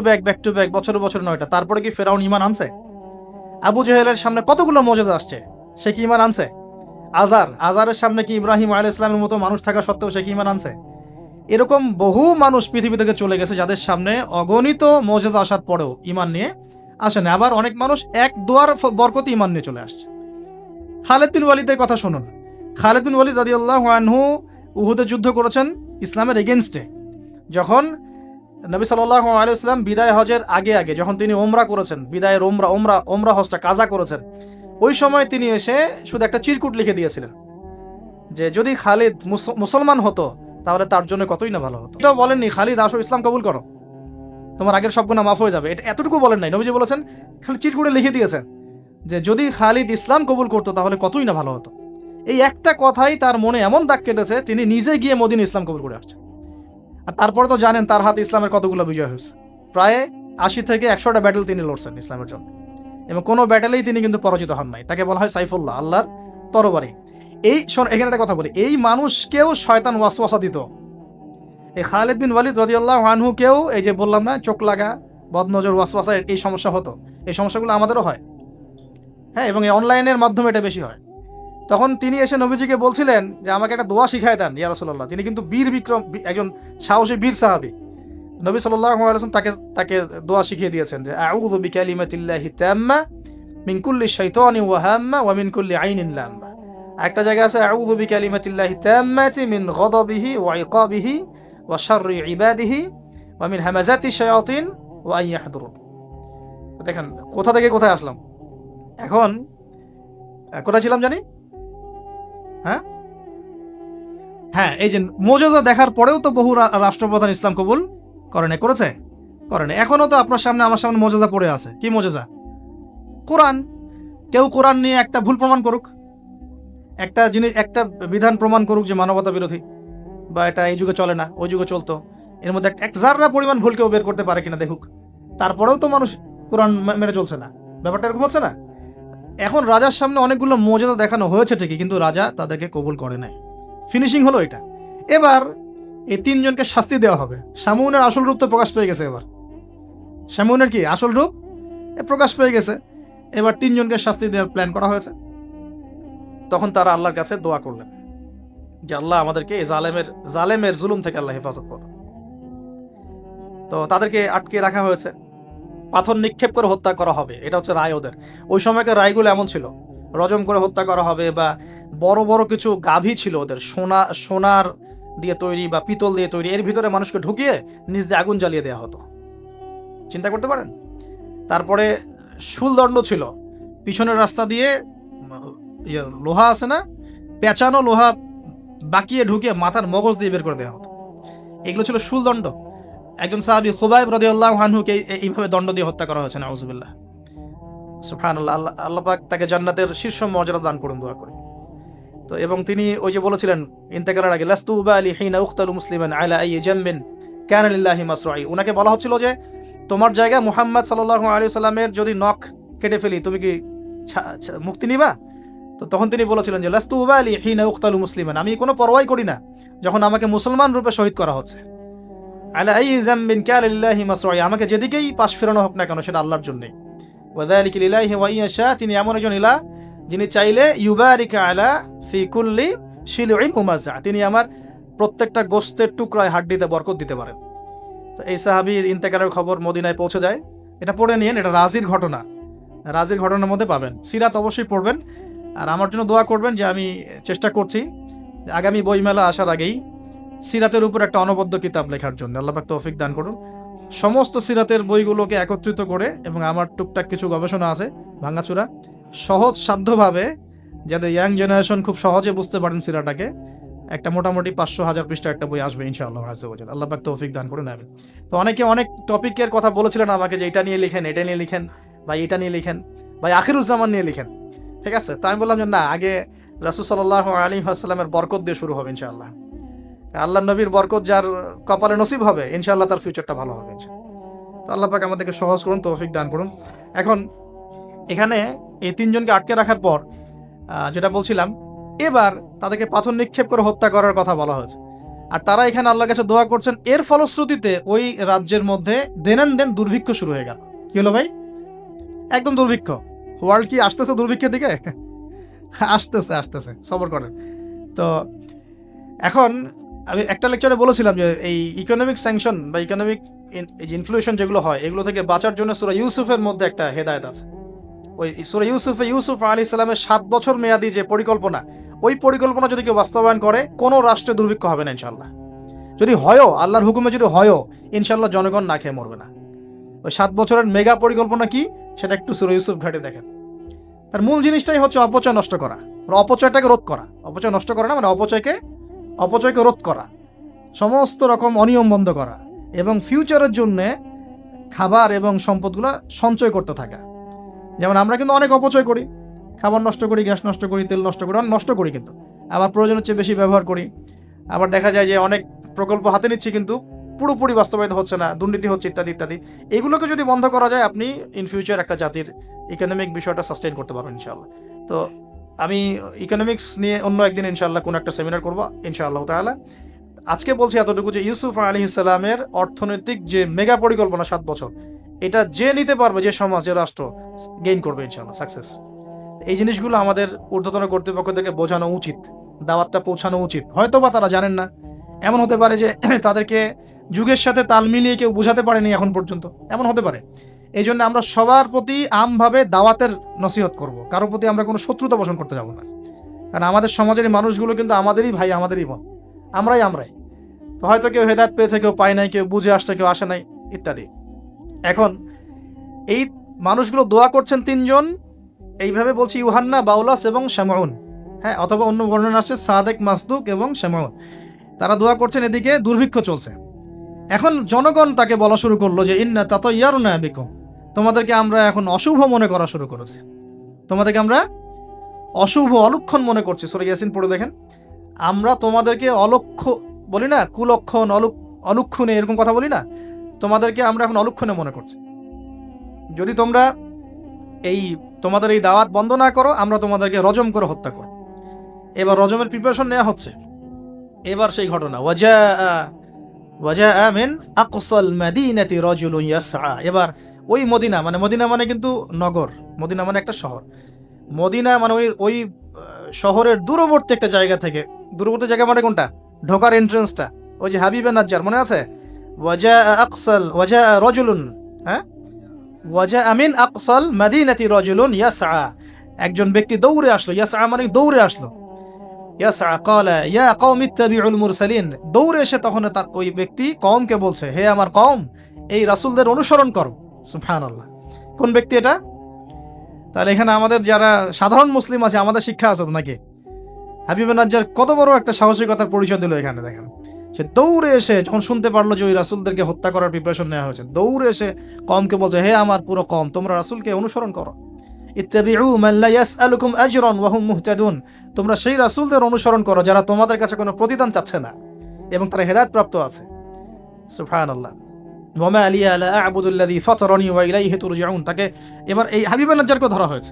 ব্যাক বছর বছর 9টা। তারপরে কি ফেরাউন ঈমান আনছে? আবু জেহেলের সামনে কতগুলো মুজিজা আসছে, সে কি ঈমান আনছে? আজারের সামনে কি ইব্রাহিম আলাইহিস সালামের মতো মানুষ থাকা সত্ত্বেও সে কি ঈমান আনছে? এরকম বহু মানুষ পৃথিবী থেকে চলে গেছে যাদের সামনে অগণিত মুজিজা আসার পরেও ঈমান নিয়ে আসে না। আবার অনেক মানুষ এক দোয়ার বরকতে ঈমান নিয়ে চলে আসছে। খালিদ বিন ওয়ালিদের কথা শুনুন। খালিদ বিন ওয়ালিদ রাদিয়াল্লাহু আনহু উহুদে যুদ্ধ করেছেন ইসলামের এগেইনস্টে। যখন নবী সাল্লাল্লাহু আলাইহি ওয়াসাল্লাম বিদায় হজের আগে যখন তিনি ওমরা করেছেন, বিদায়ের ওমরা হজটা কাজা করেছেন, ওই সময় তিনি এসে শুধু একটা চিরকুট লিখে দিয়েছিলেন যে যদি খালিদ মুসলমান হতো তাহলে তার জন্য কতই না ভালো হতো। এটাও বলেননি খালিদ আসো ইসলাম কবুল করো, তোমার আগের সব গুনাহ মাফ হয়ে যাবে, এটা এতটুকু বলেন নাই। নবীজি বলেছেন, খালি চিরকুটে লিখে দিয়েছেন যে যদি খালিদ ইসলাম কবুল করতো তাহলে কতই না ভালো হতো। এই একটা কথাই তার মনে এমন দাগ কেটেছে, তিনি নিজে গিয়ে মদিনা ইসলাম কবুল করে আসছেন। আর তারপরে তো জানেন তার হাতে ইসলামের কতগুলো বিজয় হয়েছে, প্রায় 80 থেকে 100টা ব্যাটেল তিনি লড়ছেন ইসলামের জন্য, এবং কোনো ব্যাটেলেই তিনি কিন্তু পরাজিত হন নাই। তাকে বলা হয় সাইফুল্লাহ, আল্লাহর তরবারি। এখানে একটা কথা বলি, এই মানুষকেও শয়তান ওয়াসওয়াসা দিত। এই খালিদ বিন ওয়ালিদ রাদিয়াল্লাহু আনহুকেও এই যে বললাম না, চোখ লাগা, বদনজর, ওয়াসওয়াসা, এই সমস্যা হতো। এই সমস্যাগুলো আমাদেরও হয়, হ্যাঁ, এবং এই অনলাইনের মাধ্যমে এটা বেশি হয়। তখন তিনি এসে নবীজিকে বলছিলেন যে আমাকে একটা দোয়া শিখায় দেন ইয়া রাসূলুল্লাহ। তিনি কিন্তু বীর বিক্রম, একজন সাহসী বীর সাহাবী। নবী সাল্লাল্লাহু আলাইহি ওয়াসাল্লাম তাকে দোয়া শিখিয়ে দিয়েছেন যে আউযু বিকালিমাতিল্লাহি তাম্মা মিন কুল্লি শাইতানি ওয়া হাম্মা ওয়া মিন কুল্লি আইনিন লাম্মা। একটা জায়গা আছে আউযু বিকালিমাতিল্লাহি তাম্মাতি মিন গাদাবিহি ওয়া ইকাবিহি ওয়া শাররি ইবাদিহি ওয়া মিন হামাজাতি শায়াতিন ওয়া আন ইয়াহদুরুন। দেখেন কোথা থেকে কোথায় আসলাম। এখন কোথায় ছিলাম জানি? হ্যাঁ, এই যে মুজিজা দেখার পরেও তো বহু রাষ্ট্রপ্রধান ইসলাম কবুল করেছে। এখনো তো আপনার সামনে আমার সামনে মুজিজা পড়ে আছে। কি মুজিজা? কোরআন। কেউ কোরআন নিয়ে একটা ভুল প্রমাণ করুক, একটা বিধান প্রমাণ করুক যে মানবতা বিরোধী, বা এটা এই যুগে চলে না, ওই যুগে চলতো, এর মধ্যে এক জাররা পরিমাণ ভুল কেউ বের করতে পারে কিনা দেখুক। তারপরেও তো মানুষ কোরআন মেনে চলছে না। ব্যাপারটা এরকম হচ্ছে না? এখন রাজার সামনে অনেকগুলো মুজিজা দেখানো হয়েছে ঠিকই, কিন্তু রাজা তাদেরকে কবুল করে নাই। ফিনিশিং হলো এটা। এবার এই 3 জনকে শাস্তি দেওয়া হবে। শামউনের আসল রূপ তো প্রকাশ পেয়ে গেছে। এবার শামউনের কি আসল রূপ প্রকাশ পেয়ে গেছে। এবার 3 জনকে শাস্তি দেওয়ার প্ল্যান করা হয়েছে। তখন তারা আল্লাহর কাছে দোয়া করলেন যে আল্লাহ আমাদেরকে এই জালেমের জুলুম থেকে আল্লাহ হেফাজত করো। তো তাদেরকে আটকে রাখা হয়েছে, পাথর নিক্ষেপ করে হত্যা করা হবে, এটা হচ্ছে রায় ওদের। ওই সময়কার রায়গুলো এমন ছিল, রজম করে হত্যা করা হবে, বা বড় বড় কিছু গাভী ছিল ওদের, সোনার দিয়ে তৈরি বা পিতল দিয়ে তৈরি, এর ভিতরে মানুষকে ঢুকিয়ে নিজ দিয়ে আগুন জ্বালিয়ে দেওয়া হতো। চিন্তা করতে পারেন। তারপরে শুলদণ্ড ছিল, পিছনের রাস্তা দিয়ে লোহা আছে না, পেঁচানো লোহা বাকিয়ে ঢুকে মাথার মগজ দিয়ে বের করে দেওয়া হতো। এগুলো ছিল শুলদণ্ড। একজন সাহাবী খুবাইব রাদিয়াল্লাহু আনহুকে এইভাবে দণ্ড দিয়ে হত্যা করা হয়েছে, নাউযুবিল্লাহ। সুবহানাল্লাহ, আল্লাহ পাক তাকে জান্নাতের শীর্ষ মর্যাদা দান করুন, দোয়া করি। তো এবং তিনি ওই যে বলেছিলেন ইন্তেকালের আগে, লাস্তু উবালি হিনা উকতালু মুসলিমান আলা আইয়ি জামবিন কানা লিল্লাহি মাসরাই। উনাকে বলা হচ্ছিল যে তোমার জায়গায় মুহাম্মদ সাল্লাল্লাহু আলাইহি সাল্লামের যদি নখ কেটে ফেলি তুমি কি মুক্তি নিবা? তো তখন তিনি বলেছিলেন যে লাস্তু উবালি হিনা উকতালু মুসলিমান, আমি কোনো পরোয়াই করি না যখন আমাকে মুসলমান রূপে শহীদ করা হচ্ছে। আলা আইয়ি জামবিন কানা লিল্লাহি মাসরাই, আমাকে যেদিকেই পাশ ফেরানো হোক না কেন সেটা আল্লাহর জন্যই। ওয়া যালিকা লিল্লাহি ওয়া ইয়াশা, তিনি এমন একজন ইলাহ যিনি চাইলে ইউবারিকা আলা ফি কুল্লি শিলউইন মুমাজ্জা, তিনি আমার প্রত্যেকটা গোস্তের টুকরায় হাড্ডিতে বরকত দিতে পারেন। তো এই সাহাবীর ইন্তেকালের খবর মদিনায় পৌঁছে যায়। এটা পড়ে নিয়েন, এটা রাজির ঘটনা, রাজির ঘটনার মধ্যে পাবেন। সিরাত অবশ্যই পড়বেন, আর আমার জন্য দোয়া করবেন যে আমি চেষ্টা করছি আগামী বইমেলা আসার আগেই সিরাতের উপর একটা অনবদ্য কিতাব লেখার জন্য। আল্লাহ পাক তৌফিক দান করুন। সমস্ত সিরাতের বইগুলোকে একত্রিত করে, এবং আমার টুকটাক কিছু গবেষণা আছে ভাঙাচুরা, সহজ সাধ্যভাবে যাতে ইয়াং জেনারেশন খুব সহজে বুঝতে পারেন সিরাটাকে, একটা মোটামুটি 500-1000 পৃষ্ঠা একটা বই আসবে ইনশাআল্লাহ আযজা ওয়া জাল। আল্লাহ পাক তৌফিক দান করুন, আমিন। তো অনেকে অনেক টপিকের কথা বলেছিলেন আমাকে যে এটা নিয়ে লিখেন, এটা নিয়ে লিখেন, ভাই এটা নিয়ে লিখেন, ভাই আখিরুজ্জামান নিয়ে লিখেন, ঠিক আছে? তো আমি বললাম যে না, আগে রাসূল সাল্লাল্লাহু আলাইহি ওয়াসাল্লামের বরকত দিয়ে শুরু হবে ইনশাআল্লাহ। আল্লাহর নবীর বরকত যার কপালে নসিব হবে ইনশাআল্লাহ তার ফিউচারটা ভালো হবে ইনশাআল্লাহ। তো আল্লাহ পাক আমাদেরকে সহজ করুন, তৌফিক দান করুন। এখন এখানে এই তিনজনকে আটকে রাখার পর যেটা বলছিলাম, এবার তাদেরকে পাথর নিক্ষেপ করে হত্যা করার কথা বলা হয়েছে, আর তারা এখানে আল্লাহর কাছে দোয়া করছেন। এর ফলশ্রুতিতে ওই রাজ্যের মধ্যে দেন দুর্ভিক্ষ শুরু হয়ে গেল। কি হলো ভাই? একদম দুর্ভিক্ষ। ওয়ার্ল্ড কি আসতেছে দুর্ভিক্ষের দিকে? আসতেছে, সবর করেন। তো এখন আমি একটা লেকচারে বলেছিলাম যে এই ইকোনমিক স্যাংশন বা ইকোনমিক ইনফ্লুয়েশন যেগুলো হয়, এগুলো থেকে বাঁচার জন্য সূরা ইউসুফের মধ্যে একটা হেদায়েত আছে। ওই সূরা ইউসুফ আলাইহিস সালামের 7 বছর মেয়াদি যে পরিকল্পনা, ওই পরিকল্পনা যদি কেউ বাস্তবায়ন করে কোনো রাষ্ট্রে দুর্ভিক্ষ হবে না ইনশাআল্লাহ। যদি হয়ও, আল্লাহর হুকুমে যদি হয়ও, ইনশাআল্লাহ জনগণ না খেয়ে মরবে না। ওই 7 বছরের মেগা পরিকল্পনা কি সেটা একটু সূরা ইউসুফ ঘাটে দেখেন। তার মূল জিনিসটাই হচ্ছে অপচয় নষ্ট করা, অপচয়টাকে রোধ করা। অপচয় নষ্ট করা না, মানে অপচয়কে রোধ করা, সমস্ত রকম অনিয়ম বন্ধ করা, এবং ফিউচারের জন্য খাবার এবং সম্পদগুলো সঞ্চয় করতে থাকা। যেমন আমরা কিন্তু অনেক অপচয় করি, খাবার নষ্ট করি, গ্যাস নষ্ট করি, তেল নষ্ট করি, অনেক নষ্ট করি, কিন্তু আবার প্রয়োজনের চেয়ে বেশি ব্যবহার করি। আবার দেখা যায় যে অনেক প্রকল্প হাতে নিচ্ছি কিন্তু পুরোপুরি বাস্তবায়িত হচ্ছে না, দুর্নীতি হচ্ছে, ইত্যাদি ইত্যাদি। এগুলোকে যদি বন্ধ করা যায়, আপনি ইন ফিউচার একটা জাতির ইকোনমিক বিষয়টা সাস্টেইন করতে পারবেন ইনশাআল্লাহ। তো আমি ইকোনমিক্স নিয়ে অন্য একদিন ইনশাআল্লাহ কোনো একটা সেমিনার করবো ইনশাআল্লাহ তাআলা। আজকে বলছি এতটুকু যে ইউসুফ আলাইহিস সালামের অর্থনৈতিক যে মেগা পরিকল্পনা 7 বছর, এটা যে নিতে পারবে, যে সমাজ, যে রাষ্ট্র, গেইন করবে ইনশাআল্লাহ, সাকসেস। এই জিনিসগুলো আমাদের ঊর্ধ্বতন কর্তৃপক্ষদেরকে বোঝানো উচিত, দাওয়াতটা পৌঁছানো উচিত। হয়তো বা তারা জানেন না, এমন হতে পারে যে তাদেরকে যুগের সাথে তাল মিলিয়ে কেউ বোঝাতে পারেনি এখন পর্যন্ত, এমন হতে পারে। এই জন্য আমরা সবার প্রতি আমভাবে দাওয়াতের নসিহত করব, কারোর প্রতি আমরা কোনো শত্রুতা পোষণ করতে যাব না। কারণ আমাদের সমাজের মানুষগুলো কিন্তু আমাদেরই ভাই, আমাদেরই বোন, আমরাই। তো হয়তো কেউ হেদায়েত পেয়েছে, কেউ পায় নাই, কেউ বুঝে আসছে, কেউ আসে নাই, ইত্যাদি। এখন এই মানুষগুলো দোয়া করছেন তিনজন, এইভাবে বলছি, ইউহান্না, বাউলাস এবং শামউন। হ্যাঁ, অথবা অন্য বর্ণনা আছে সাদেক, মাসদুক এবং শামউন। তারা দোয়া করছেন, এদিকে দুর্ভিক্ষ চলছে। এখন জনগণ তাকে বলা শুরু করলো যে ইন্না তাতায়্যারনা বিকুম, তোমাদেরকে আমরা এখন অশুভ মনে করা শুরু করেছি, তোমাদেরকে আমরা অশুভ, অলক্ষণ মনে করছি। সূরা ইয়াসিন পড়ে দেখেন, আমরা তোমাদেরকে অলক্ষ্য বলি না, কুলক্ষণ, অলক্ষণে, এরকম কথা বলি না, তোমাদেরকে আমরা এখন অলক্ষণে মনে করছি। যদি তোমরা তোমাদের এই দাওয়াত বন্ধ না করো, আমরা তোমাদেরকে রজম করে হত্যা করো। এবার রজমের প্রিপারেশন নেওয়া হচ্ছে। এবার সেই ঘটনা, ওয়াজা মিন আকসাল মাদিনাতি রাজুলুন ইয়াসআ। এবার ওই মদিনা মানে কিন্তু নগর, মদিনা মানে একটা শহর, মদিনা মানে ওই শহরের দূরবর্তী একটা জায়গা থেকে, দূরবর্তী জায়গা মানে কোনটা? ঢোকার এন্ট্রান্সটা, ওই যে হাবিবে নাজ্জার, মনে আছে? ওয়াজা রাজুলুন, হ্যাঁ, ওয়াজা মিন আকসাল মাদিনাতি রাজুলুন ইয়াসআ, একজন ব্যক্তি দৌড়ে আসলো। ইয়াসআ মানে দৌড়ে আসলো। ইয়াসআ ক্বালা ইয়া কওমি ইত্তাবিউল মুরসালিন, দৌড়ে এসে তখন তার ওই ব্যক্তি কওমকে বলছে, হে আমার কওম, এই রাসূলদের অনুসরণ করো। সুবহানাল্লাহ। কোন ব্যক্তি এটা? তাহলে এখানে আমাদের যারা সাধারণ মুসলিম আছে, আমাদের শিক্ষা আছে নাকি? হাবিব নাজ্জার কত বড় একটা সাহসিকতার পরিচয় দিল এখানে। দেখেন, সে দৌড়ে এসে যখন শুনতে পারলো যে ওই রাসূলদেরকে হত্যা করার প্রিপারেশন নেওয়া হয়েছে, দৌড়ে এসে কওমকে বলছে, হে আমার পুরো কওম, তোমরা রাসূলকে অনুসরণ করো। ইত্তাবিউ মান লা ইয়াসআলুকুম আজরান ওয়া হুম মুহতাদুন, তোমরা সেই রাসূলদের অনুসরণ করো যারা তোমাদের কাছে কোনো প্রতিদান চাচ্ছে না এবং তারা হেদায়েত প্রাপ্ত আছে। সুবহানাল্লাহ। ওয়া মা লিয়া লা আ'বুদু আল্লাযী ফাতারানি ওয়া ইলাইহি তুরজাউন। তাকে এবার এই হাবিব নাজ্জারকে ধরা হয়েছে,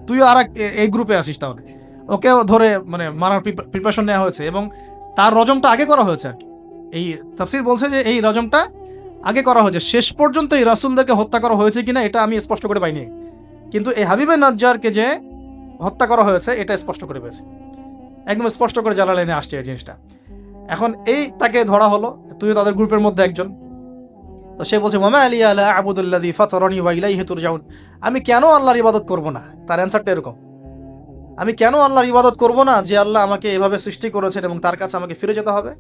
তুইও আর এই গ্রুপে আসিস, তাহলে ওকেও ধরে মানে মারার প্রিপারেশন নেওয়া হয়েছে এবং তার রজমটা আগে করা হয়েছে আর কি। এই তাফসীর বলছে যে এই রজমটা আগে করা হয়েছে, শেষ পর্যন্ত এই রাসূলদেরকে হত্যা করা হয়েছে কিনা এটা আমি স্পষ্ট করে পাইনি, কিন্তু এই হাবিবে নাজ্জারকে যে হত্যা করা হয়েছে এটা স্পষ্ট করে পেয়েছে, একদম স্পষ্ট করে জালালাইনে আসছে এই জিনিসটা। এখন এই তাকে ধরা হলো, তুইও তাদের গ্রুপের মধ্যে একজন। তো সে বলছে, ওয়া মা লিয়া লা আ'বুদু আল্লাযী ফাতারানি ওয়া ইলাইহি তুরজাউন, আমি কেন আল্লাহর ইবাদত করব না? তার অ্যানসারটা এরকম, আমি কেন আল্লাহর ইবাদত করব না যে আল্লাহ আমাকে এভাবে সৃষ্টি করেছেন এবং তার কাছে আমাকে ফিরে যেতে হবে?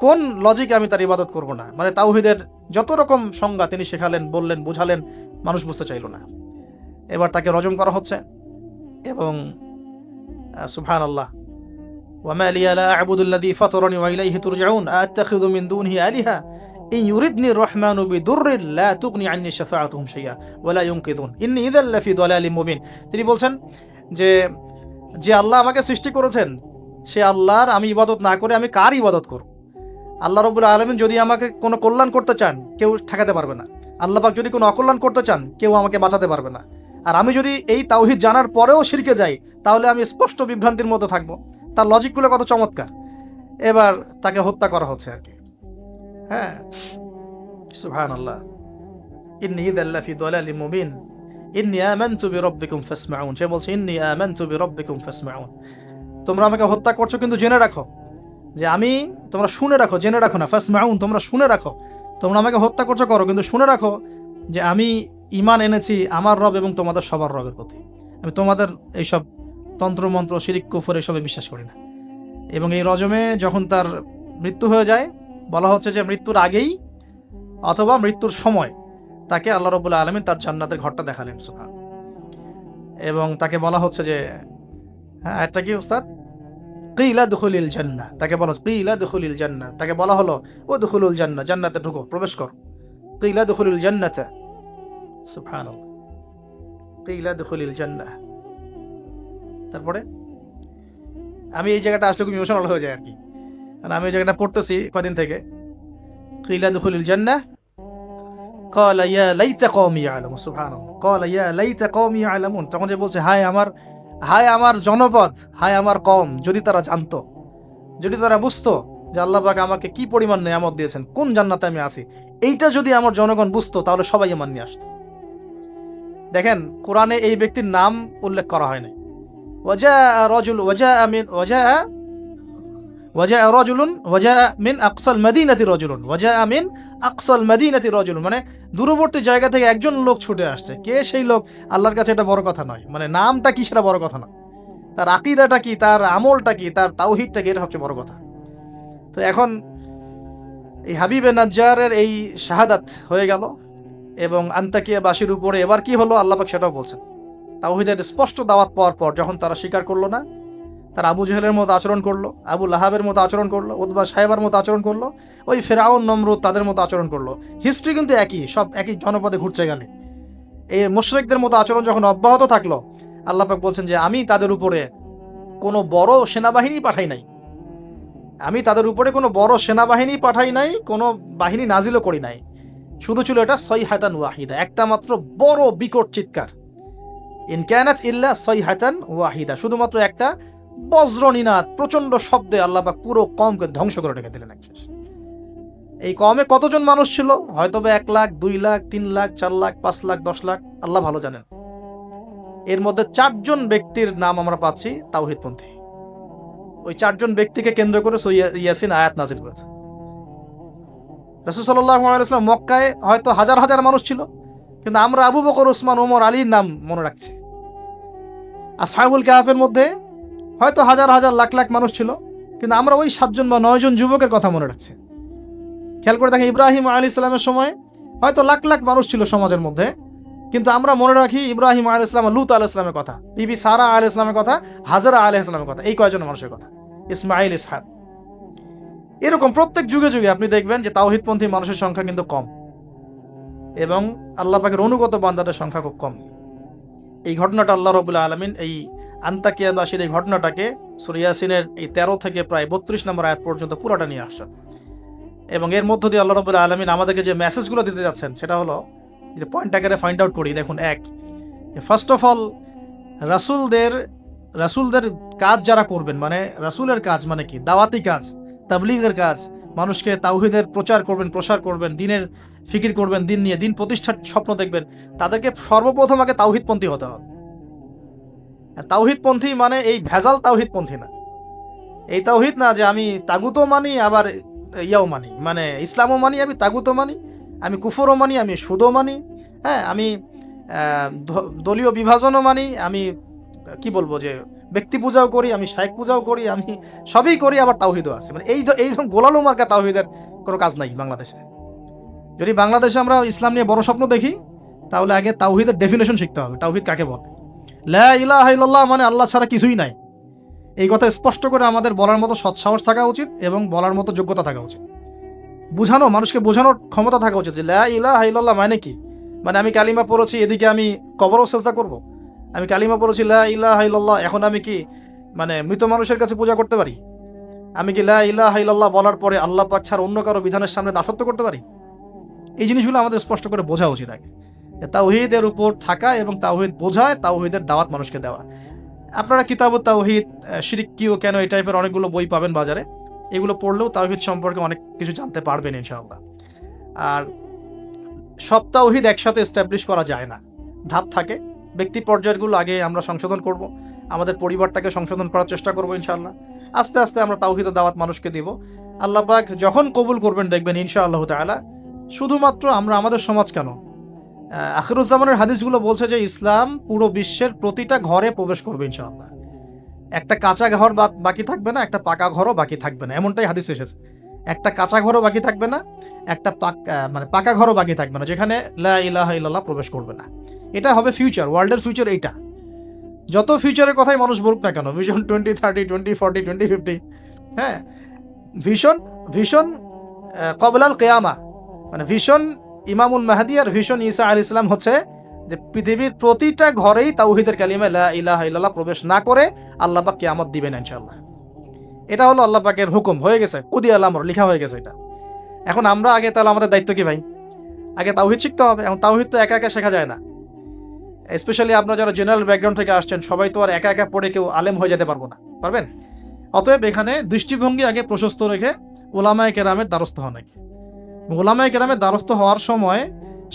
কোন লজিকে আমি তার ইবাদত করব না? মানে তাওহীদের যত রকম সংজ্ঞা তিনি শেখালেন, বললেন, বুঝালেন, মানুষ বুঝতে চাইল না। এবার তাকে রজম করা হচ্ছে এবং সুবহানাল্লাহ, ওয়া মা লিয়া লা আ'বুদু আল্লাযী ফাতারানি ওয়া ইলাইহি তুরজাউন আ'তাখিযু মিন দুনিহি আলিহা ইন ইউরিদনি আর-রাহমানু বিদুররিন লা তুগনি আন্নী শাফাআতুহুম শাইআ ওয়া লা ইউনকিযুন ইন্নী ইযাল লাফি দালালিম মুবিন। তিনি বলছেন যে যে আল্লাহ আমাকে সৃষ্টি করেছেন সে আল্লাহর আমি ইবাদত না করে আমি কার ইবাদত করব? আল্লাহ রাব্বুল আলামিন যদি আমাকে কোনো কল্যাণ করতে চান কেউ ঠেকাতে পারবে না, আল্লাহ পাক যদি কোনো অকল্যাণ করতে চান কেউ আমাকে বাঁচাতে পারবে না। আর আমি যদি এই তাওহীদ জানার পরেও শিরকে যাই তাহলে আমি স্পষ্ট বিভ্রান্তির মধ্যে থাকবো। তার লজিকগুলো কত চমৎকার। এবার তাকে হত্যা করা হচ্ছে আর কি। হ্যাঁ, সুবহানাল্লাহ। ইন্নী ইযাল লাফি দালালিম মুবিন ইন্নী আমানতু বিরাব্বিকুম ফাসমাউন। সে বলছে, ইন্নী আমানতু বিরাব্বিকুম ফাসমাউন, তোমরা আমাকে হত্যা করছো কিন্তু জেনে রাখো যে আমি, তোমরা শুনে রাখো, জেনে রাখো না, ফাসমাউন তোমরা শুনে রাখো, তোমরা আমাকে হত্যা করছো করো কিন্তু শুনে রাখো যে আমি ঈমান এনেছি আমার রব এবং তোমাদের সবার রবের প্রতি। আমি তোমাদের এইসব তন্ত্রমন্ত্র, শিরিক, কুফর এসবে বিশ্বাস করি না। এবং এই রজমে যখন তার মৃত্যু হয়ে যায় বলা হচ্ছে যে মৃত্যুর আগেই অথবা মৃত্যুর সময় তাকে আল্লাহ রাব্বুল আলামিন তার জান্নাতের ঘরটা দেখালেন। সুবহান। এবং তাকে বলা হচ্ছে যে, হ্যাঁ একটা কি উস্তাদ, কিলা দুখুলিল জান্নাহ, তাকে বলা হচ্ছে কিলা দুখুলিল জান্নাহ, তাকে বলা হলো ও দুখুলুল জান্নাহ, জান্নাতে ঢুকো, প্রবেশ করো। কিলা দুখুলিল জান্নাতা, সুবহানাল্লাহ, কিলা দুখুলিল জান্নাহ। তারপরে আমি এই জায়গাটা আসলে খুব ইমোশনাল হয়ে যায় আর কি, কারণ আমি এই জায়গাটা পড়তেছি কদিন থেকে। কিলা দুখুলিল জান্নাহ ক্বালা ইয়া লাইতা কওমি ইয়ালামুন, সুবহানাল্লাহ, ক্বালা ইয়া লাইতা কওমি ইয়ালামুন, তখন যে বলছে হায় আমার জনপদ, হায় আমার কওম, যদি তারা জানতো, যদি তারা বুঝতো যে আল্লাহ পাক আমাকে কি পরিমাণ নেয়ামত দিয়েছেন, কোন জান্নাতে আমি আছি, এইটা যদি আমার জনগণ বুঝতো তাহলে সবাই ঈমান নিয়ে আসতো। দেখেন কোরআনে এই ব্যক্তির নাম উল্লেখ করা হয় নাই। ওয়াজা মিন আকসাল মাদিনাতি রাজুলুন, মানে দূরবর্তী জায়গা থেকে একজন লোক ছুটে আসছে। কে সেই লোক আল্লাহর কাছে এটা বড় কথা নয়, মানে নামটা কি সেটা বড় কথা না, তার আকীদাটা কি, তার আমলটা কি, তার তাওহীদটা কি, এটা সবচেয়ে বড় কথা। তো এখন এই হাবিবে নাজ্জারের এই শাহাদাত হয়ে গেল এবং আন্তাকিয়াবাসীর উপরে এবার কি হলো আল্লাহ পাক সেটাও বলছেন। তাওহীদের স্পষ্ট দাওয়াত পাওয়ার পর যখন তারা স্বীকার করলো না, তারা আবু জেহেলের মতো আচরণ করলো, আবু লাহাবের মতো আচরণ করলো, উতবা সাহেবার মতো আচরণ করলো, ওই ফেরাউন নমরুদ তাদের মতো আচরণ করলো। হিস্ট্রি কিন্তু একই, সব একই জনপদে ঘুরছে গেলে। এই মুশরিকদের মতো আচরণ যখন অব্যাহত থাকলো, আল্লাহ পাক বলছেন যে আমি তাদের উপরে কোনো বড় সেনাবাহিনী পাঠাই নাই, আমি তাদের উপরে কোনো বড় সেনাবাহিনী পাঠাই নাই, কোনো বাহিনী নাজিলও করি নাই, শুধু ছিল এটা সাইহাতান ওয়াহিদা, একটা মাত্র বড় বিকট চিৎকার। ইন কানাত ইল্লা সাইহাতান ওয়াহিদা, শুধুমাত্র একটা বজ্রনিনাদ, প্রচন্ড শব্দে আল্লাহ পাক পুরো কওমকে ধ্বংস করে রেখে দিলেন। এই কওমে কতজন মানুষ ছিল? হয়তো বা 1 লাখ, 2 লাখ, 3 লাখ, 4 লাখ, 5 লাখ, 10 লাখ, আল্লাহ ভালো জানেন। এর মধ্যে 4 জন ব্যক্তির নাম আমরা পাচ্ছি তাওহীদপন্থী। ওই 4 জন ব্যক্তিকে কেন্দ্র করে সূরা ইয়াসিন আয়াত নাযিল করেছে। রাসূল সাল্লাল্লাহু আলাইহি ওয়াসাল্লাম মক্কায় হয়তো হাজার হাজার মানুষ ছিল, কিন্তু আমরা আবু বকর, ওসমান, ওমর, আলীর নাম মনে রাখছি। আসহাবুল কাহফের মধ্যে হয়তো হাজার হাজার লাখ লাখ মানুষ ছিল, কিন্তু আমরা ওই 7 জন বা 9 জন যুবকের কথা মনে রাখছি। খেয়াল করে দেখেন, ইব্রাহিম আলাইহিস সালামের সময় হয়তো লাখ লাখ মানুষ ছিল সমাজের মধ্যে, কিন্তু আমরা মনে রাখি ইব্রাহিম আলাইহিস সালাম, লূত আলাইহিস সালামের কথা, বিবি সারা আলাইহিস সালামের কথা, হাজরা আলাইহিস সালামের কথা, এই কয়জন মানুষের কথা, ইসমাইল, ইসহাক। এরকম প্রত্যেক যুগে যুগে আপনি দেখবেন যে তাওহীদপন্থী মানুষের সংখ্যা কিন্তু কম এবং আল্লাহ পাকের অনুগত বান্দাদের সংখ্যা খুব কম। এই ঘটনাটা আল্লাহ রাব্বুল আলামিন এই আন্তাকিয়াবাসীর এই ঘটনাটাকে সূরা ইয়াসিনের এই 13 থেকে প্রায় 32 নম্বর আয়াত পর্যন্ত পুরোটা নিয়ে আসছেন এবং এর মধ্য দিয়ে আল্লাহ রাব্বুল আলামিন আমাদেরকে যে মেসেজগুলো দিতে যাচ্ছেন সেটা হলো, যে পয়েন্ট আকারে ফাইন্ড আউট করি। দেখুন, এক, ফার্স্ট অফ অল রাসূলদের কাজ যারা করবেন, মানে রাসূলের কাজ মানে কি, দাওয়াতি কাজ, তাবলীগের কাজ, মানুষকে তাওহীদের প্রচার করবেন, প্রসার করবেন, দিনের ফিকির করবেন, দিন নিয়ে দিন প্রতিষ্ঠার স্বপ্ন দেখবেন, তাদেরকে সর্বপ্রথম আগে তাওহীদপন্থী হতে হবে। তাওহীদপন্থী মানে এই ভেজাল তাওহীদপন্থী না, এই তাওহীদ না যে আমি তাগুতও মানি আবার ইয়াও মানি, মানে ইসলামও মানি, আমি তাগুতও মানি, আমি কুফরও মানি, আমি সুদও মানি, হ্যাঁ, আমি দলীয় বিভাজনও মানি, আমি কি বলবো যে ব্যক্তি পূজাও করি, আমি শায়েখ পূজাও করি, আমি সবই করি, আবার তাওহীদও আছে। মানে এই গোলালো মার্কা তাওহীদের কোনো কাজ নাই বাংলাদেশে। যদি বাংলাদেশে আমরা ইসলাম নিয়ে বড় স্বপ্ন দেখি, তাহলে আগে তাওহীদের ডেফিনেশন শিখতে হবে। তাওহীদ কাকে বলে? লা ইলাহা ইল্লাল্লাহ মানে আল্লাহ ছাড়া কিছুই নাই, এই কথা স্পষ্ট করে আমাদের বলার মতো সৎসাহস থাকা উচিত এবং বলার মতো যোগ্যতা থাকা উচিত। মানুষকে বোঝানোর ক্ষমতা থাকা উচিত যে লা ইলাহা ইল্লাল্লাহ মানে কি। মানে আমি কালিমা পড়েছি, এদিকে আমি কবরও সেজদা করব? আমি কালিমা পড়েছি লা ইলাহা ইল্লাল্লাহ, এখন আমি কি মানে মৃত মানুষের কাছে পূজা করতে পারি? আমি কি লা ইলাহা ইল্লাল্লাহ বলার পরে আল্লাহ পাক ছাড়া অন্য কারো বিধানের সামনে দাসত্ব করতে পারি? এই জিনিসগুলো আমাদের স্পষ্ট করে বোঝা উচিত আগে। তাওহীদের উপর থাকা এবং তাওহীদ বোঝায়, তাওহীদের দাওয়াত মানুষকে দেওয়া। আপনারা কিতাবুত তাওহীদ, শিরক কি ও কেন, এই টাইপের অনেকগুলো বই পাবেন বাজারে, এগুলো পড়লেও তাওহীদ সম্পর্কে অনেক কিছু জানতে পারবেন ইনশাআল্লাহ। আর সব তাওহীদ একসাথে এস্টাবলিশ করা যায় না, ধাপ থাকে। ব্যক্তি পর্যায়গুলো আগে আমরা সংশোধন করব, আমাদের পরিবারটাকে সংশোধন করার চেষ্টা করব ইনশাআল্লাহ। আস্তে আস্তে আমরা তাওহীদের দাওয়াত মানুষকে দিব। আল্লাহ পাক যখন কবুল করবেন দেখবেন ইনশাআল্লাহ তাআলা, শুধুমাত্র আমরা আমাদের সমাজ কেন, আখিরুজ্জামানের হাদিসগুলো বলছে যে ইসলাম পুরো বিশ্বের প্রতিটা ঘরে প্রবেশ করবে ইনশাআল্লাহ। একটা কাঁচা ঘর বাকি থাকবে না, একটা পাকা ঘরও বাকি থাকবে না, এমনটাই হাদিস এসেছে। একটা কাঁচা ঘরও বাকি থাকবে না, একটা পাকা ঘরও বাকি থাকবে না, যেখানে লা ইলাহা ইল্লাল্লাহ প্রবেশ করবে না। এটা হবে ফিউচার, ওয়ার্ল্ডের ফিউচার এইটা। যত ফিউচারের কথাই মানুষ বলুক না কেন, ভিশন 2030, 2040, 2050, হ্যাঁ, ভিশন কবলাল কিয়ামা, মানে ভিশন ইমামুল মাহদি আর ভিশন ঈসা আলাইহিস সালাম হচ্ছে যে পৃথিবীর প্রতিটা ঘরেই তাওহীদের কালিমা লা ইলাহা ইল্লাল্লাহ প্রবেশ না করে আল্লাহ পাক কিয়ামত দিবেন ইনশাআল্লাহ। এটা হলো আল্লাহ পাকের হুকুম, হয়ে গেছে, কুদিয়াল আমর, লেখা হয়ে গেছে এটা। এখন আমরা আগে, তাহলে আমাদের দায়িত্ব কি ভাই? আগে তাওহীদ শিখতে হবে। এখন তাওহীদ তো একা একা শেখা যায় না, স্পেশালি আপনারা যারা জেনারেল ব্যাকগ্রাউন্ড থেকে আসছেন, সবাই তো আর একা একা পড়ে কেউ আলেম হয়ে যেতে পারবো না, পারবেন? অতএব এখানে দৃষ্টিভঙ্গি আগে প্রশস্ত রেখে উলামায়ে কেরামের দ্বারস্থ হওয়া নাকি। উলামায়ে কেরামের দ্বারস্থ হওয়ার সময়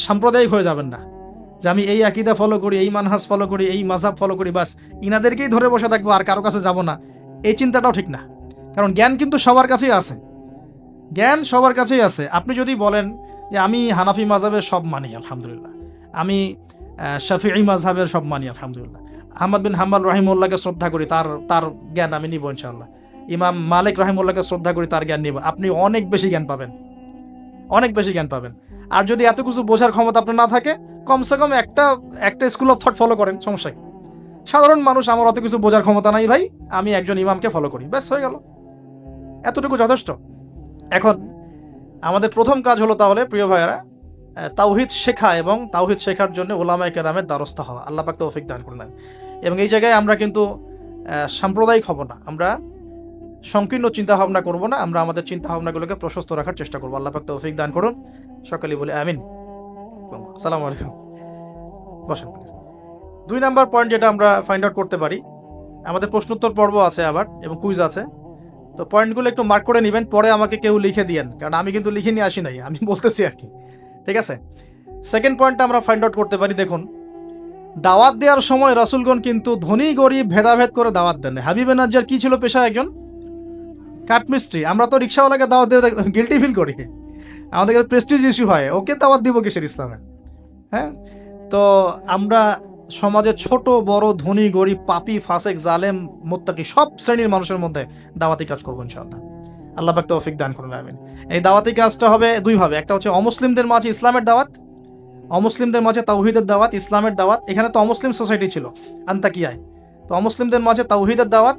সাম্প্রদায়িক হয়ে যাবেন না, যে আমি এই আকীদা ফলো করি, এই মানহাজ ফলো করি, এই মাযহাব ফলো করি, বাস ইনাদেরকেই ধরে বসে থাকবো, আর কারো কাছে যাব না। এই চিন্তাটাও ঠিক না, কারণ জ্ঞান কিন্তু সবার কাছেই আছে, জ্ঞান সবার কাছেই আছে। আপনি যদি বলেন যে আমি হানাফি মাযহাবের সব মানি আলহামদুলিল্লাহ, আমি শাফিঈ মাযহাবের সব মানি আলহামদুলিল্লাহ, আহমদ বিন হাম্বল রাহিমাহুল্লাহকে শ্রদ্ধা করি, তার জ্ঞান আমি নিব ইনশাআল্লাহ, ইমাম মালিক রাহিমাহুল্লাহকে শ্রদ্ধা করি, তার জ্ঞান নিব, আপনি অনেক বেশি জ্ঞান পাবেন, অনেক বেশি জ্ঞান পাবেন। আর যদি এত কিছু বোঝার ক্ষমতা আপনার না থাকে, কমসে কম একটা স্কুল অফ থট ফলো করেন, সমস্যা কি? সাধারণ মানুষ, আমার অত কিছু বোঝার ক্ষমতা নাই ভাই, আমি একজন ইমামকে ফলো করি, ব্যাস হয়ে গেল, এতটুকু যথেষ্ট। এখন আমাদের প্রথম কাজ হলো তাহলে প্রিয় ভাইয়েরা, তাওহীদ শেখা এবং তাওহীদ শেখার জন্য উলামায়ে কেরামের দ্বারস্থ হওয়া। আল্লাহ পাক তৌফিক দান করুন। এবং এই জায়গায় আমরা কিন্তু সাম্প্রদায়িক হব না, আমরা সংকীর্ণ চিন্তাভাবনা করব না, আমরা আমাদের চিন্তাভাবনাগুলোকে প্রশস্ত রাখার চেষ্টা করবো। আল্লাহ পাক তৌফিক দান করুন। সকলেই বলি আমিন। আসসালামু আলাইকুম। বসেন। 2 নাম্বার পয়েন্ট যেটা আমরা ফাইন্ড আউট করতে পারি, আমাদের প্রশ্নোত্তর পর্ব আছে আবার এবং কুইজ আছে, তো পয়েন্টগুলো একটু মার্ক করে নেবেন, পরে আমাকে কেউ লিখে দিয়েন, কারণ আমি কিন্তু লিখে নিয়ে আসি নাই, আমি বলতেছি আর কি, ঠিক আছে? সেকেন্ড পয়েন্টটা আমরা ফাইন্ড আউট করতে পারি, দেখুন, দাওয়াত দেওয়ার সময় রাসূলগণ কিন্তু ধনী গরিব ভেদাভেদ করে দাওয়াত দেন। হাবিবে নাজ্জার কি ছিল পেশা? একজন কাঠমিস্ত্রি। আমরা তো রিক্সাওয়ালাকে দাওয়াত দিয়ে গিল্টি ফিল করি, আমাদের প্রেস্টিজ ইস্যু হয়, ওকে দাওয়াত দিব কিসের ইসলামে? হ্যাঁ, তো আমরা সমাজে ছোট বড়, ধনী গরিব, পাপী ফাসেক, জালেম, মুত্তাকি, সব শ্রেণীর মানুষের মধ্যে দাওয়াতি কাজ করবো ইনশাআল্লাহ। আল্লাহ পাক তৌফিক দান করুন, আমিন। এই দাওয়াতি কাজটা হবে দুই ভাবে, একটা হচ্ছে অমুসলিমদের মাঝে ইসলামের দাওয়াত, অমুসলিমদের মাঝে তাওহীদের দাওয়াত, ইসলামের দাওয়াত। এখানে তো অমুসলিম সোসাইটি ছিল আন্তাকিয়ায়, তো অমুসলিমদের মাঝে তাওহীদের দাওয়াত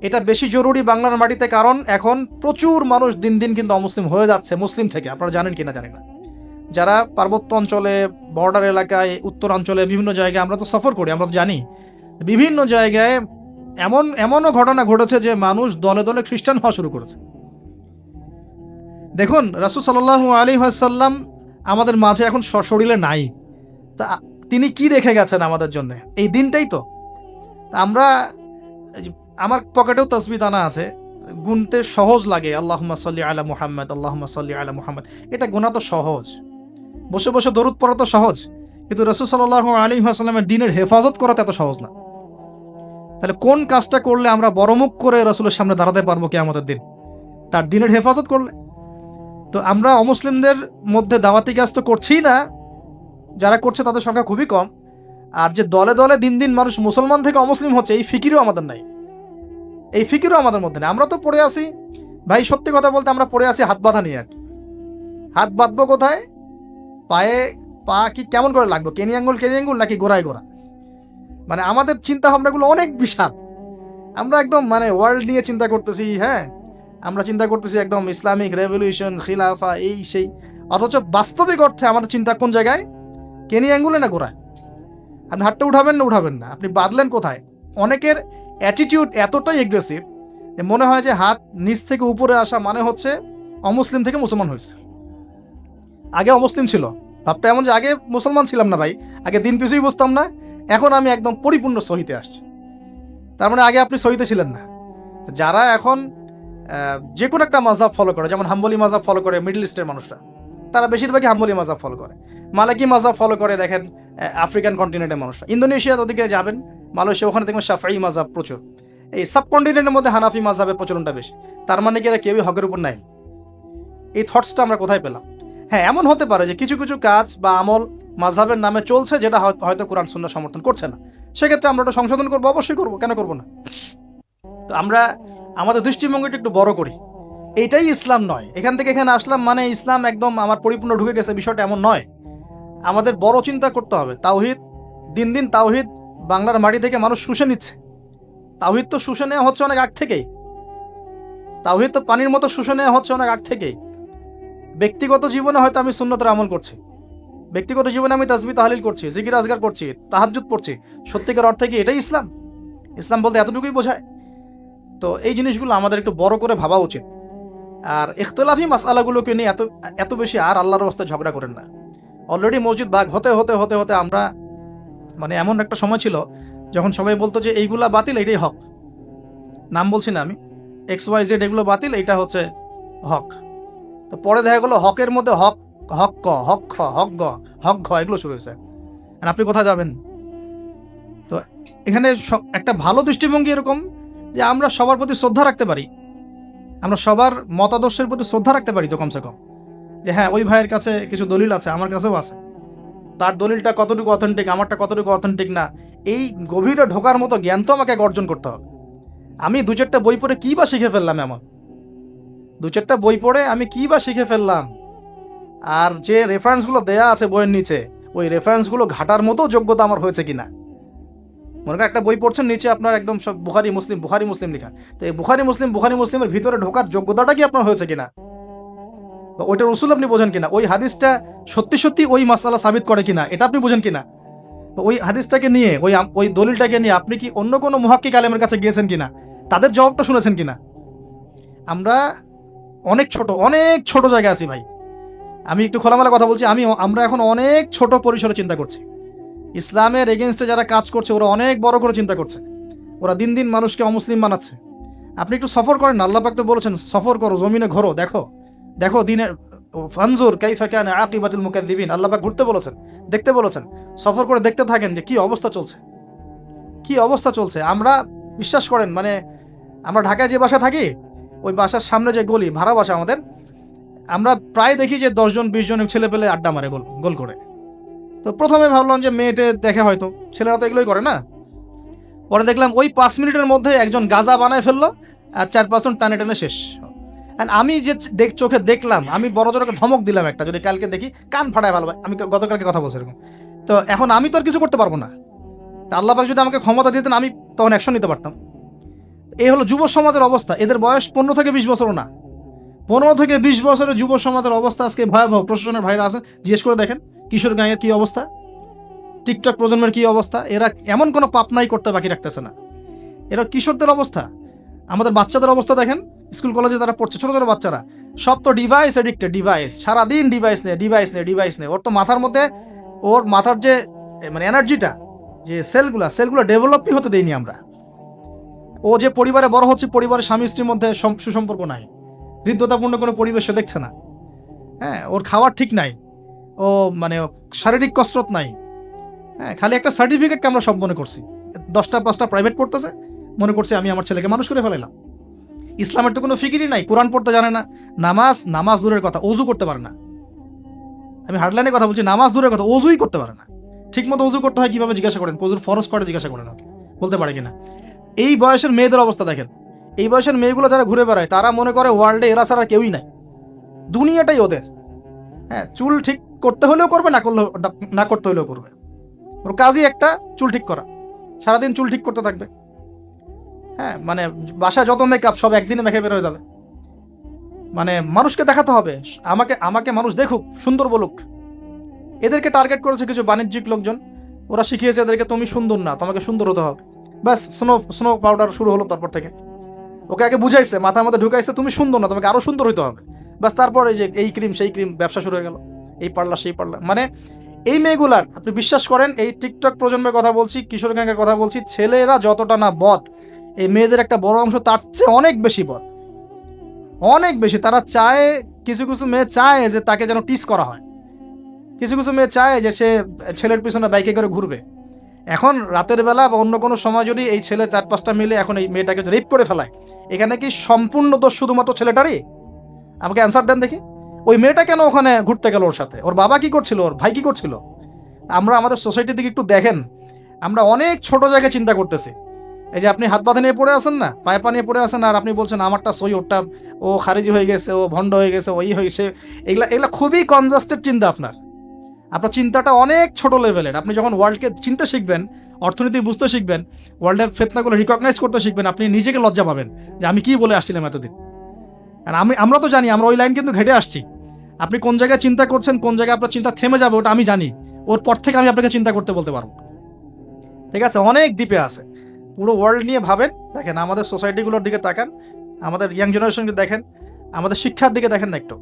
এটা বেশি জরুরি বাংলার মাটিতে, কারণ এখন প্রচুর মানুষ দিন দিন কিন্তু অমুসলিম হয়ে যাচ্ছে মুসলিম থেকে। আপনারা জানেন কিনা জানি না, যারা পার্বত্য অঞ্চলে, বর্ডার এলাকায়, উত্তরাঞ্চলে বিভিন্ন জায়গায় আমরা তো সফর করি, আমরা তো জানি বিভিন্ন জায়গায় এমনও ঘটনা ঘটেছে যে মানুষ দলে দলে খ্রিস্টান হওয়া শুরু করেছে। দেখুন, রাসূল সাল্লাল্লাহু আলাইহি ওয়াসাল্লাম আমাদের মাঝে এখন শরীরে নাই, তা তিনি কি রেখে গেছেন আমাদের জন্য? এই দিনটাই তো। আমরা, আমার পকেটেও তাসবিহ দানা আছে, গুনতে সহজ লাগে, আল্লাহুম্মা সাল্লি আলা মুহাম্মদ, আল্লাহুম্মা সাল্লি আলা মুহাম্মদ, এটা গোনা তো সহজ, বসে বসে দরুদ পড়া তো সহজ, কিন্তু রাসূল সাল্লাল্লাহু আলাইহি ওয়াসাল্লামের দ্বীনের হেফাজত করা তো এত সহজ না। তাহলে কোন কাজটা করলে আমরা বড়মুখ করে রাসূলের সামনে দাঁড়াতে পারবো কিয়ামতের দিন? তার দ্বীনের হেফাজত করলে। তো আমরা অমুসলিমদের মধ্যে দাওয়াতি কাজ তো করছিই না, যারা করছে তাদের সংখ্যা খুবই কম। আর যে দলে দলে দিন দিন মানুষ মুসলমান থেকে অমুসলিম হচ্ছে, এই ফিকিরও আমাদের নাই, এই ফিকিরও আমাদের মধ্যে নেই। আমরা তো পড়ে আসি ভাই, সত্যি কথা বলতে আমরা পড়ে আসি হাত বাঁধা নিয়ে আর কি। হাত বাঁধবো কোথায়? পায়ে পা কি কেমন করে লাগবে, কেনি আঙ্গুল নাকি গোড়ায় গোড়া? মানে আমাদের চিন্তা ভাবনাগুলো অনেক বিশাল। আমরা একদম মানে ওয়ার্ল্ড নিয়ে চিন্তা করতেছি, হ্যাঁ, আমরা চিন্তা করতেছি একদম ইসলামিক রেভলিউশন, খিলাফা, এই সেই, অথচ বাস্তবিক অর্থে আমাদের চিন্তা কোন জায়গায়? কেনি আঙ্গুলে না গোড়ায়? আপনি হাতটা উঠাবেন না, আপনি বাঁধলেন কোথায়? অনেকের অ্যাটিটিউড এতটাই এগ্রেসিভ, মনে হয় যে হাত নিচ থেকে উপরে আসা মানে হচ্ছে অমুসলিম থেকে মুসলমান হয়েছে। আগে অমুসলিম ছিল, ভাবটা এমন যে আগে মুসলমান ছিলাম না ভাই, আগে দিন কিছুই বুঝতাম না, এখন আমি একদম পরিপূর্ণ সহিতে আসছি। তার মানে আগে আপনি সহিতে ছিলেন না। যারা এখন যে কোনো একটা মাযহাব ফলো করে, যেমন হাম্বলি মাযহাব ফলো করে মিডল ইস্টের মানুষরা, তারা বেশিরভাগই হাম্বলি মাযহাব ফলো করে। মালাকি মাযহাব ফলো করে দেখেন আফ্রিকান কন্টিনেন্টের মানুষরা। ইন্দোনেশিয়ার ওদিকে যাবেন, মালয়েশিয়া, ওখানে দেখবেন শাফিঈ মাযহাব প্রচুর। এই সাবকন্টিনেন্টের মধ্যে হানাফি মাযহাবের প্রচলনটা বেশি। তার মানে কি এরা কেউই হকের উপর নাই? এই থটসটা আমরা কোথায় পেলাম? হ্যাঁ, এমন হতে পারে যে কিছু কিছু কাজ বা আমল মাযহাবের নামে চলছে, যেটা হয়তো কোরআন সুন্নাহ সমর্থন করছে না, সেক্ষেত্রে আমরা ওটা সংশোধন করবো, অবশ্যই করবো, কেন করবো না? তো আমরা আমাদের দৃষ্টিভঙ্গিটা একটু বড় করি, এইটাই ইসলাম নয়। এখান থেকে এখানে আসলাম মানে ইসলাম একদম আমার পরিপূর্ণ ঢুকে গেছে, বিষয়টা এমন নয়। আমাদের বড় চিন্তা করতে হবে। তাওহীদ, দিন দিন তাওহীদ বাংলার মাটি থেকে মানুষ শুষে নিচ্ছে। তাওহীদ তো শুষে নেওয়া হচ্ছে অনেক আগ থেকেই, তাওহীদ তো পানির মতো শুষে নেওয়া হচ্ছে অনেক আগ থেকেই। ব্যক্তিগত জীবনে হয়তো আমি সুন্নতের আমল করছি, ব্যক্তিগত জীবনে আমি তাসবিহ তাহলিল করছি, জিকির আজগার করছি, তাহাজ্জুদ পড়ছি, সত্যিকার অর্থে কি এটাই ইসলাম? ইসলাম বলতে এতটুকুই বোঝায়? তো এই জিনিসগুলো আমাদের একটু বড় করে ভাবা উচিত। আর ইখতিলাফি মাসআলাগুলোকে নিয়ে এত এত বেশি আর আল্লাহর রাস্তায় ঝগড়া করেন না। অলরেডি মসজিদ ভাগ হতে হতে হতে হতে আমরা মানে এমন একটা সময় ছিল যখন সবাই বলতো যে এইগুলা বাতিল, এইটাই হক। নাম বলছি না আমি, XYZ, এগুলো বাতিল, এইটা হচ্ছে হক। তো পরে দেখা গেলো হকের মধ্যে হক, হক ক, হক খ, হক গ, হক ঘ, এগুলো শুরু হয়েছে। আর আপনি কোথায় যাবেন? তো এখানে একটা ভালো দৃষ্টিভঙ্গি এরকম যে আমরা সবার প্রতি শ্রদ্ধা রাখতে পারি, আমরা সবার মতাদর্শের প্রতি শ্রদ্ধা রাখতে পারি, তো কমসে কম যে হ্যাঁ, ওই ভাইয়ের কাছে কিছু দলিল আছে, আমার কাছেও আছে, তার দলিলটা কতটুকু অথেন্টিক, আমারটা কতটুকু অথেন্টিক না, এই গভীরে ঢোকার মতো জ্ঞান তো আমাকে অর্জন করতে হবে। আমি দু চারটা বই পড়ে কী বা শিখে ফেললাম? এমন দু চারটা বই পড়ে আমি কী বা শিখে ফেললাম? আর যে রেফারেন্সগুলো দেয়া আছে বইয়ের নিচে, ওই রেফারেন্সগুলো ঘাটার মতো যোগ্যতা আমার হয়েছে কিনা? মনে করেন একটা বই পড়ছেন, নিচে আপনার একদম সব বুখারী মুসলিম লেখা, তো এই বুখারী মুসলিমের ভিতরে ঢোকার যোগ্যতাটা কি আপনার হয়েছে কিনা? বা ওইটার উসুল আপনি বোঝেন কিনা? ওই হাদিসটা সত্যি সত্যি ওই মাসআলা সাবিত করে কিনা, এটা আপনি বোঝেন কিনা? ওই হাদিসটাকে নিয়ে, ওই দলিলটাকে নিয়ে আপনি কি অন্য কোনো মুহাক্কিক আলেমের কাছে গিয়েছেন কিনা, তাদের জবাবটা শুনেছেন কিনা? আমরা অনেক ছোট জায়গায় আছি ভাই। আমি একটু খোলামেলা কথা বলছি, আমরা এখন অনেক ছোট পরিসরে চিন্তা করছি। ইসলামের এগেনস্টে যারা কাজ করছে ওরা অনেক বড় করে চিন্তা করছে, ওরা দিন দিন মানুষকে অমুসলিম বানাচ্ছে। আপনি একটু সফর করেন, আল্লাহ পাক তো বলেছেন সফর করো, জমিনে ঘোরো, দেখো দিনের ফানজুর কাইফা কানা আকিবাতুল মুকাদ্দিবিন, আল্লাহ পাক ঘুরতে বলেছেন, দেখতে বলেছেন। সফর করে দেখতে থাকেন যে কি অবস্থা চলছে। আমরা বিশ্বাস করেন, মানে আমরা ঢাকায় যে বাসা থাকি, ওই বাসার সামনে যে গলি, ভাড়া বাসা আমাদের, আমরা প্রায় দেখি যে 10 জন 20 জন ছেলে পেলে আড্ডা মারে গোল করে। তো প্রথমে ভাবলাম যে মেয়েটে দেখে, হয়তো ছেলেরা তো এগুলোই করে না। পরে দেখলাম ওই 5 মিনিটের মধ্যে একজন গাজা বানায় ফেললো, আর 4-5 জন টানে শেষ। অ্যান্ড আমি যে চোখে দেখলাম, আমি বড় জোর ধমক দিলাম একটা, যদি কালকে দেখি কান ফাটায় ভালো। আমি গতকালকে কথা বলছি এরকম। তো এখন আমি তো আর কিছু করতে পারবো না। আল্লাহ পাক যদি আমাকে ক্ষমতা দিতেন আমি তখন অ্যাকশন নিতে পারতাম। এই হলো যুব সমাজের অবস্থা। এদের বয়স 15 থেকে 20 বছরও না। 15 থেকে 20 বছরের যুব সমাজের অবস্থা আজকে ভয়াবহ। প্রশাসনের ভাইরা আছেন, জিজ্ঞেস করে দেখেন কিশোর গ্যাংয়ের কী অবস্থা, টিকটক প্রজন্মের কী অবস্থা। এরা এমন কোনো পাপ নাই করতে বাকি রাখতেছে না। এরা কিশোরদের অবস্থা। আমাদের বাচ্চাদের অবস্থা দেখেন, স্কুল কলেজে তারা পড়ছে, ছোটো ছোটো বাচ্চারা সব তো ডিভাইস এডিক্টেড, ডিভাইস সারাদিন ডিভাইস নেই। ওর তো মাথার মধ্যে, ওর মাথার যে মানে এনার্জিটা, যে সেলগুলো ডেভেলপই হতে দেয়নি আমরা। ও যে পরিবারে বড় হচ্ছে, পরিবারের স্বামী স্ত্রীর মধ্যে সুসম্পর্ক নাই, হৃদ্যতাপূর্ণ কোনো পরিবেশ সে দেখছে না। হ্যাঁ, ওর খাওয়ার ঠিক নাই, ও মানে শারীরিক কসরত নাই। হ্যাঁ, খালি একটা সার্টিফিকেটকে আমরা সব মনে করছি। 10টা 5টা প্রাইভেট পড়তেছে, মনে করছি আমি আমার ছেলেকে মানুষ করে ফেলাইলাম। ইসলামের তো কোনো ফিকিরই নাই, কোরআন পড়তে জানে না, নামাজ দূরের কথা, অজু করতে পারে না। আমি হার্ডলাইনে কথা বলছি, নামাজ দূরের কথা, অজুই করতে পারে না। ঠিক মতো অজু করতে হয় কিভাবে জিজ্ঞাসা করেন, অজুর ফরজ করে জিজ্ঞাসা করেন, ওকে বলতে পারে কিনা। এই বয়সের মেয়েদের অবস্থা দেখেন। এই বয়সের মেয়েগুলো যারা ঘুরে বেড়ায়, তারা মনে করে ওয়ার্ল্ডে এরা ছাড়া কেউই নাই, দুনিয়াটাই ওদের। হ্যাঁ, চুল ঠিক করতে হলেও করবে, না করতে হলেও করবে। ওর কাজই একটা, চুল ঠিক করা, সারাদিন চুল ঠিক করতে থাকবে। হ্যাঁ, মানে বাসায় যত মেকআপ সব একদিনে মেখে বের হয়ে যাবে। মানে মানুষকে দেখাতে হবে, আমাকে মানুষ দেখুক, সুন্দর বলুক। এদেরকে টার্গেট করেছে কিছু বাণিজ্যিক লোকজন। ওরা শিখিয়েছে এদেরকে, তুমি সুন্দর না, তোমাকে সুন্দর হতে হবে। ব্যাস, স্নো পাউডার শুরু হলো। তারপর থেকে ওকে আগে বুঝাইছে, মাথার মধ্যে ঢুকাইছে তুমি সুন্দর না, তোমাকে আরো সুন্দর হতে হবে। ব্যাস, তারপর এই যে এই ক্রিম সেই ক্রিম, ব্যবসা শুরু হয়ে গেল, এই পার্লার সেই পার্লার। মানে এই মেয়েগুলার, আপনি বিশ্বাস করেন, এই টিকটক প্রজন্মের কথা বলছি, কিশোর গ্যাংয়ের কথা বলছি, ছেলেরা যতটা না বদ, এই মেয়েদের একটা বড় অংশ তার চেয়ে অনেক বেশি বদ, অনেক বেশি। তারা চায়, কিছু কিছু মেয়ে চায় যে তাকে যেন টিস করা হয়, কিছু কিছু মেয়ে চায় যে সে ছেলের পিছনে বাইকে করে ঘুরবে। এখন রাতের বেলা বা অন্য কোনো সময় যদি এই ছেলে 4-5টা মিলে এখন এই মেয়েটাকে রেপ করে ফেলায়, এখানে কি সম্পূর্ণ দোষ শুধুমাত্র ছেলেটারই? আমাকে অ্যান্সার দেন দেখি। ওই মেয়েটা কেন ওখানে ঘুরতে গেল, ওর সাথে ওর বাবা কি করছিল, ওর ভাই কি করছিল? আমরা আমাদের সোসাইটির দিকে একটু দেখেন, আমরা অনেক ছোট জায়গায় চিন্তা করতেছি। এই যে আপনি হাত বাঁধা নিয়ে পড়ে আছেন না, পায়ে পা নিয়ে পড়ে আছেন, আর আপনি বলছেন আমারটা সই, ওরটা ও খারিজি হয়ে গেছে, ও ভণ্ড হয়ে গেছে, ওই হয়েছে। এগুলা খুবই কনজাস্টেড চিন্তা। আপনার চিন্তাটা অনেক ছোট লেভেলের। আপনি যখন ওয়ার্ল্ডকে চিনতে শিখবেন, অর্থনীতি বুঝতে শিখবেন, ওয়ার্ল্ডের ফেতনাগুলো রিকগনাইজ করতে শিখবেন, আপনি নিজেকে লজ্জা পাবেন যে আমি কি বলে আসছিলাম এতদিন। আর আমরা তো জানি, আমরা ওই লাইন কিন্তু ঘেটে আসছি। আপনি কোন জায়গায় চিন্তা করছেন, কোন জায়গায় আপনার চিন্তা থেমে যাবে, ওটা আমি জানি। ওর পর থেকে আমি আপনাকে চিন্তা করতে বলতে পারবো। ঠিক আছে, অনেক দ্বীপে আছে। পুরো ওয়ার্ল্ড নিয়ে ভাবেন। দেখেন আমাদের সোসাইটিগুলোর দিকে তাকান, আমাদের ইয়াং জেনারেশনকে দেখেন, আমাদের শিক্ষার দিকে দেখেন না একটু।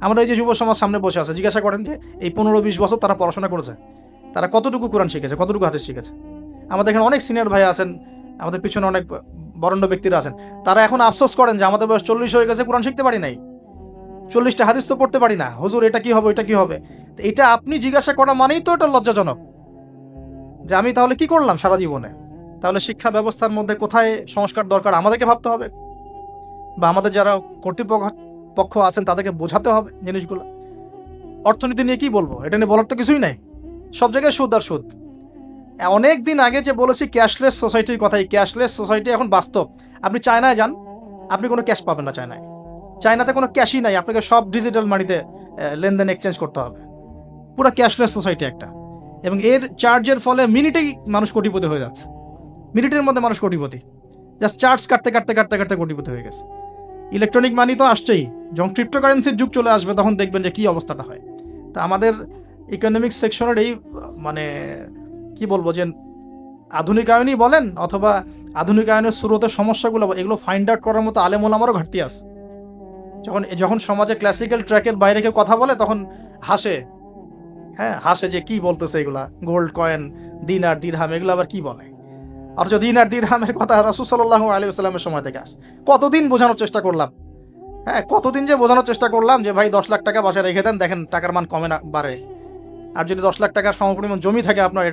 আমরা এই যে যুব সমাজ সামনে বসে আছে, জিজ্ঞাসা করেন যে এই 15-20 বছর তারা পড়াশোনা করেছে, তারা কতটুকু কোরআন শিখেছে, কতটুকু হাদিস শিখেছে। আমাদের এখানে অনেক সিনিয়র ভাই আছেন, আমাদের পিছনে অনেক বরেণ্য ব্যক্তিরা আছেন, তারা এখন আফসোস করেন যে আমাদের বয়স 40 হয়ে গেছে, কোরআন শিখতে পারি নাই, 40টা হাদিস তো পড়তে পারি না, হুজুর এটা কি হবে, এটা কি হবে। এটা আপনি জিজ্ঞাসা করা মানেই তো এটা লজ্জাজনক, যে আমি তাহলে কি করলাম সারা জীবনে। তাহলে শিক্ষা ব্যবস্থার মধ্যে কোথায় সংস্কার দরকার আমাদেরকে ভাবতে হবে, বা আমাদের যারা কর্তৃপক্ষ আছেন তাদেরকে বোঝাতে হবে জিনিসগুলো। অর্থনীতি নিয়ে কি বলবো, এটা নিয়ে বলার তো কিছুই নাই, সব জায়গায় সুদ আর সুদ। অনেক দিন আগে যে বলেছি ক্যাশলেস সোসাইটির কথা, এই ক্যাশলেস সোসাইটি এখন বাস্তব। আপনি চায়নায় যান, আপনি কোনো ক্যাশ পাবেন না। চায়নাতে কোনো ক্যাশই নাই, আপনাকে সব ডিজিটাল মানিতে লেনদেন এক্সচেঞ্জ করতে হবে। পুরো ক্যাশলেস সোসাইটি একটা। এবং এর চার্জের ফলে মিনিটেই মানুষ কোটিপতি হয়ে যাচ্ছে, মিনিটের মধ্যে মানুষ কোটিপতি, জাস্ট চার্জ কাটতে কাটতে কাটতে কাটতে কোটিপতি হয়ে গেছে। ইলেকট্রনিক মানি তো আসছেই, যখন ক্রিপ্টোকারেন্সির যুগ চলে আসবে তখন দেখবেন যে কী অবস্থাটা হয়। তা আমাদের ইকোনমিক্স সেকশনের এই মানে কি বলবো, যে আধুনিকায়নই বলেন অথবা আধুনিকায়নের শুরুতে সমস্যাগুলো, এগুলো ফাইন্ড আউট করার মতো আলেম ওলামারও ঘাটতি আছে। যখন সমাজে ক্লাসিক্যাল ট্র্যাকের বাইরে কেউ কথা বলে তখন হাসে, হ্যাঁ হাসে যে কি বলতেছে এগুলা, গোল্ড কয়েন, দিনার দিরহাম, এগুলো আবার কি বলে। অথচ দিনার দিরহামের কথা রাসূল সাল্লাল্লাহু আলাইহি ওয়াসাল্লামের সময় থেকে আসে। কতদিন বোঝানোর চেষ্টা করলাম, হ্যাঁ কতদিন যে বোঝানোর চেষ্টা করলাম যে ভাই 10 লাখ টাকা বাসায় রেখে দেন, দেখেন টাকার মান কমে না বাড়ে। আর যদি 10 লাখ টাকার সমপরিমাণ জমি থাকে আপনার,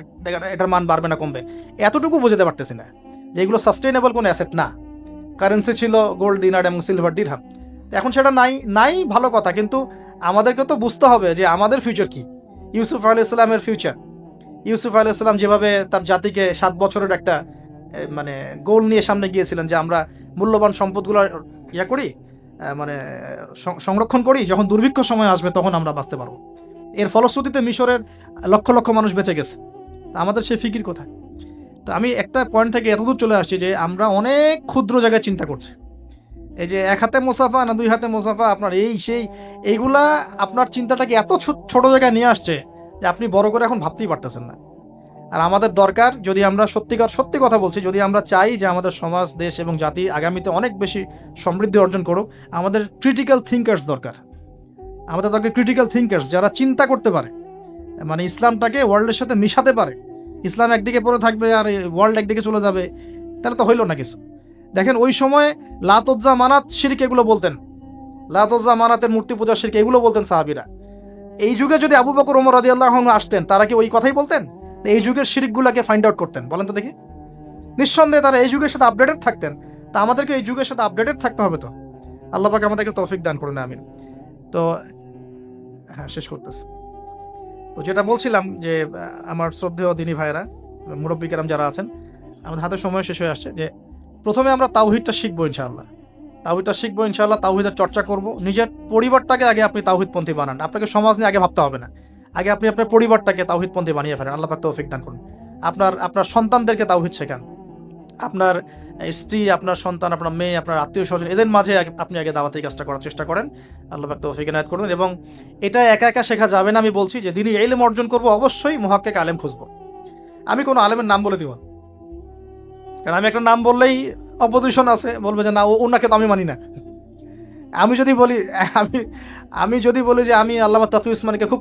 এটার মান বাড়বে না কমবে। এতটুকু বোঝাতে পারতেছি না যে এগুলো সাস্টেইনেবল কোনো অ্যাসেট না। কারেন্সি ছিল গোল্ড, দিনার এবং সিলভার, দিরহাম। এখন সেটা নাই ভালো কথা, কিন্তু আমাদেরকে তো বুঝতে হবে যে আমাদের ফিউচার কি। ইউসুফ আলাইহিস সালামের ফিউচার, ইউসুফ আলাইহিস সালাম যেভাবে তার জাতিকে 7 বছরের একটা মানে গোল নিয়ে সামনে গিয়েছিলেন যে আমরা মূল্যবান সম্পদগুলো করি, মানে সংরক্ষণ করি, যখন দুর্ভিক্ষ সময় আসবে তখন আমরা বাঁচতে পারবো। এর ফলশ্রুতিতে মিশরের লক্ষ লক্ষ মানুষ বেঁচে গেছে। আমাদের সেই ফিকির কোথায়? তো আমি একটা পয়েন্ট থেকে এতদূর চলে আসছি যে আমরা অনেক ক্ষুদ্র জায়গায় চিন্তা করছি। এই যে এক হাতে মোসাফা না দুই হাতে মোসাফা, আপনার এইগুলা আপনার চিন্তাটাকে এত ছোট জায়গায় নিয়ে আসছে যে আপনি বড় করে এখন ভাবতেই পারতেছেন না। আর আমাদের দরকার, যদি আমরা সত্যি কথা বলছি, যদি আমরা চাই যে আমাদের সমাজ, দেশ এবং জাতি আগামীতে অনেক বেশি সমৃদ্ধি অর্জন করুক, আমাদের ক্রিটিক্যাল থিঙ্কার্স দরকার। আমাদের দরকার ক্রিটিক্যাল থিঙ্কার্স, যারা চিন্তা করতে পারে, মানে ইসলামটাকে ওয়ার্ল্ডের সাথে মিশাতে পারে। ইসলাম একদিকে পড়ে থাকবে আর ওয়ার্ল্ড একদিকে চলে যাবে, তাহলে তো হইল না কিছু। দেখেন ওই সময় লাত উজ্জা মানাত শিরক এগুলো বলতেন, লাত উজ্জা মানাতের মূর্তি পূজা শিরক এগুলো বলতেন সাহাবীরা। এই যুগে যদি আবু বকর ওমর রাদিয়াল্লাহু আনহু আসতেন, তারা কি ওই কথাই বলতেন? এই যুগের শিরকগুলোকে ফাইন্ড আউট করতেন? বলেন তো দেখি। নিঃসন্দেহে তারা এই যুগের সাথে আপডেটেড থাকতেন। তা আমাদেরকে এই যুগের সাথে আপডেটেড থাকতে হবে। তো আল্লাহ পাক আমাদেরকে তৌফিক দান করুন, আমিন। তো হ্যাঁ, শেষ করতেছি। তো যেটা বলছিলাম যে আমার শ্রদ্ধেয় দিনী ভাইয়েরা, মুরব্বী কেরাম যারা আছেন, আমাদের হাতে সময় শেষ হয়ে আসছে, যে প্রথমে আমরা তাওহীদটা শিখবো ইনশাআল্লাহ। তাওহীদের চর্চা করব। নিজের পরিবারটাকে আগে আপনি তাওহীদপন্থী বানান। আপনাকে সমাজ নিয়ে আগে ভাবতে হবে না, আগে আপনি আপনার পরিবারটাকে তাওহীদপন্থী বানিয়ে ফেলেন। আল্লাহ পাক তৌফিক দান করুন। আপনার সন্তানদেরকে তাওহীদ শেখান। আপনার স্ত্রী, আপনার সন্তান, আপনার মেয়ে, আপনার আত্মীয় স্বজন, এদের মাঝে আপনি আগে দাওয়াতি কাজটা করার চেষ্টা করেন। আল্লাহ পাক তৌফিক ইনায়াত করুন। এবং এটা একা একা শেখা যাবে না। আমি বলছি যে দিনই ইলম অর্জন করব, অবশ্যই মুহাক্কিক আলেম খুঁজবো। আমি কোনো আলেমের নাম বলে দিব না, কারণ আমি একটা নাম বললেই অপোজিশন আছে, বলবে যে না, ওনাকে তো আমি মানি না। আমি যদি বলি যে আমি আল্লামা তাকি উসমানীকে খুব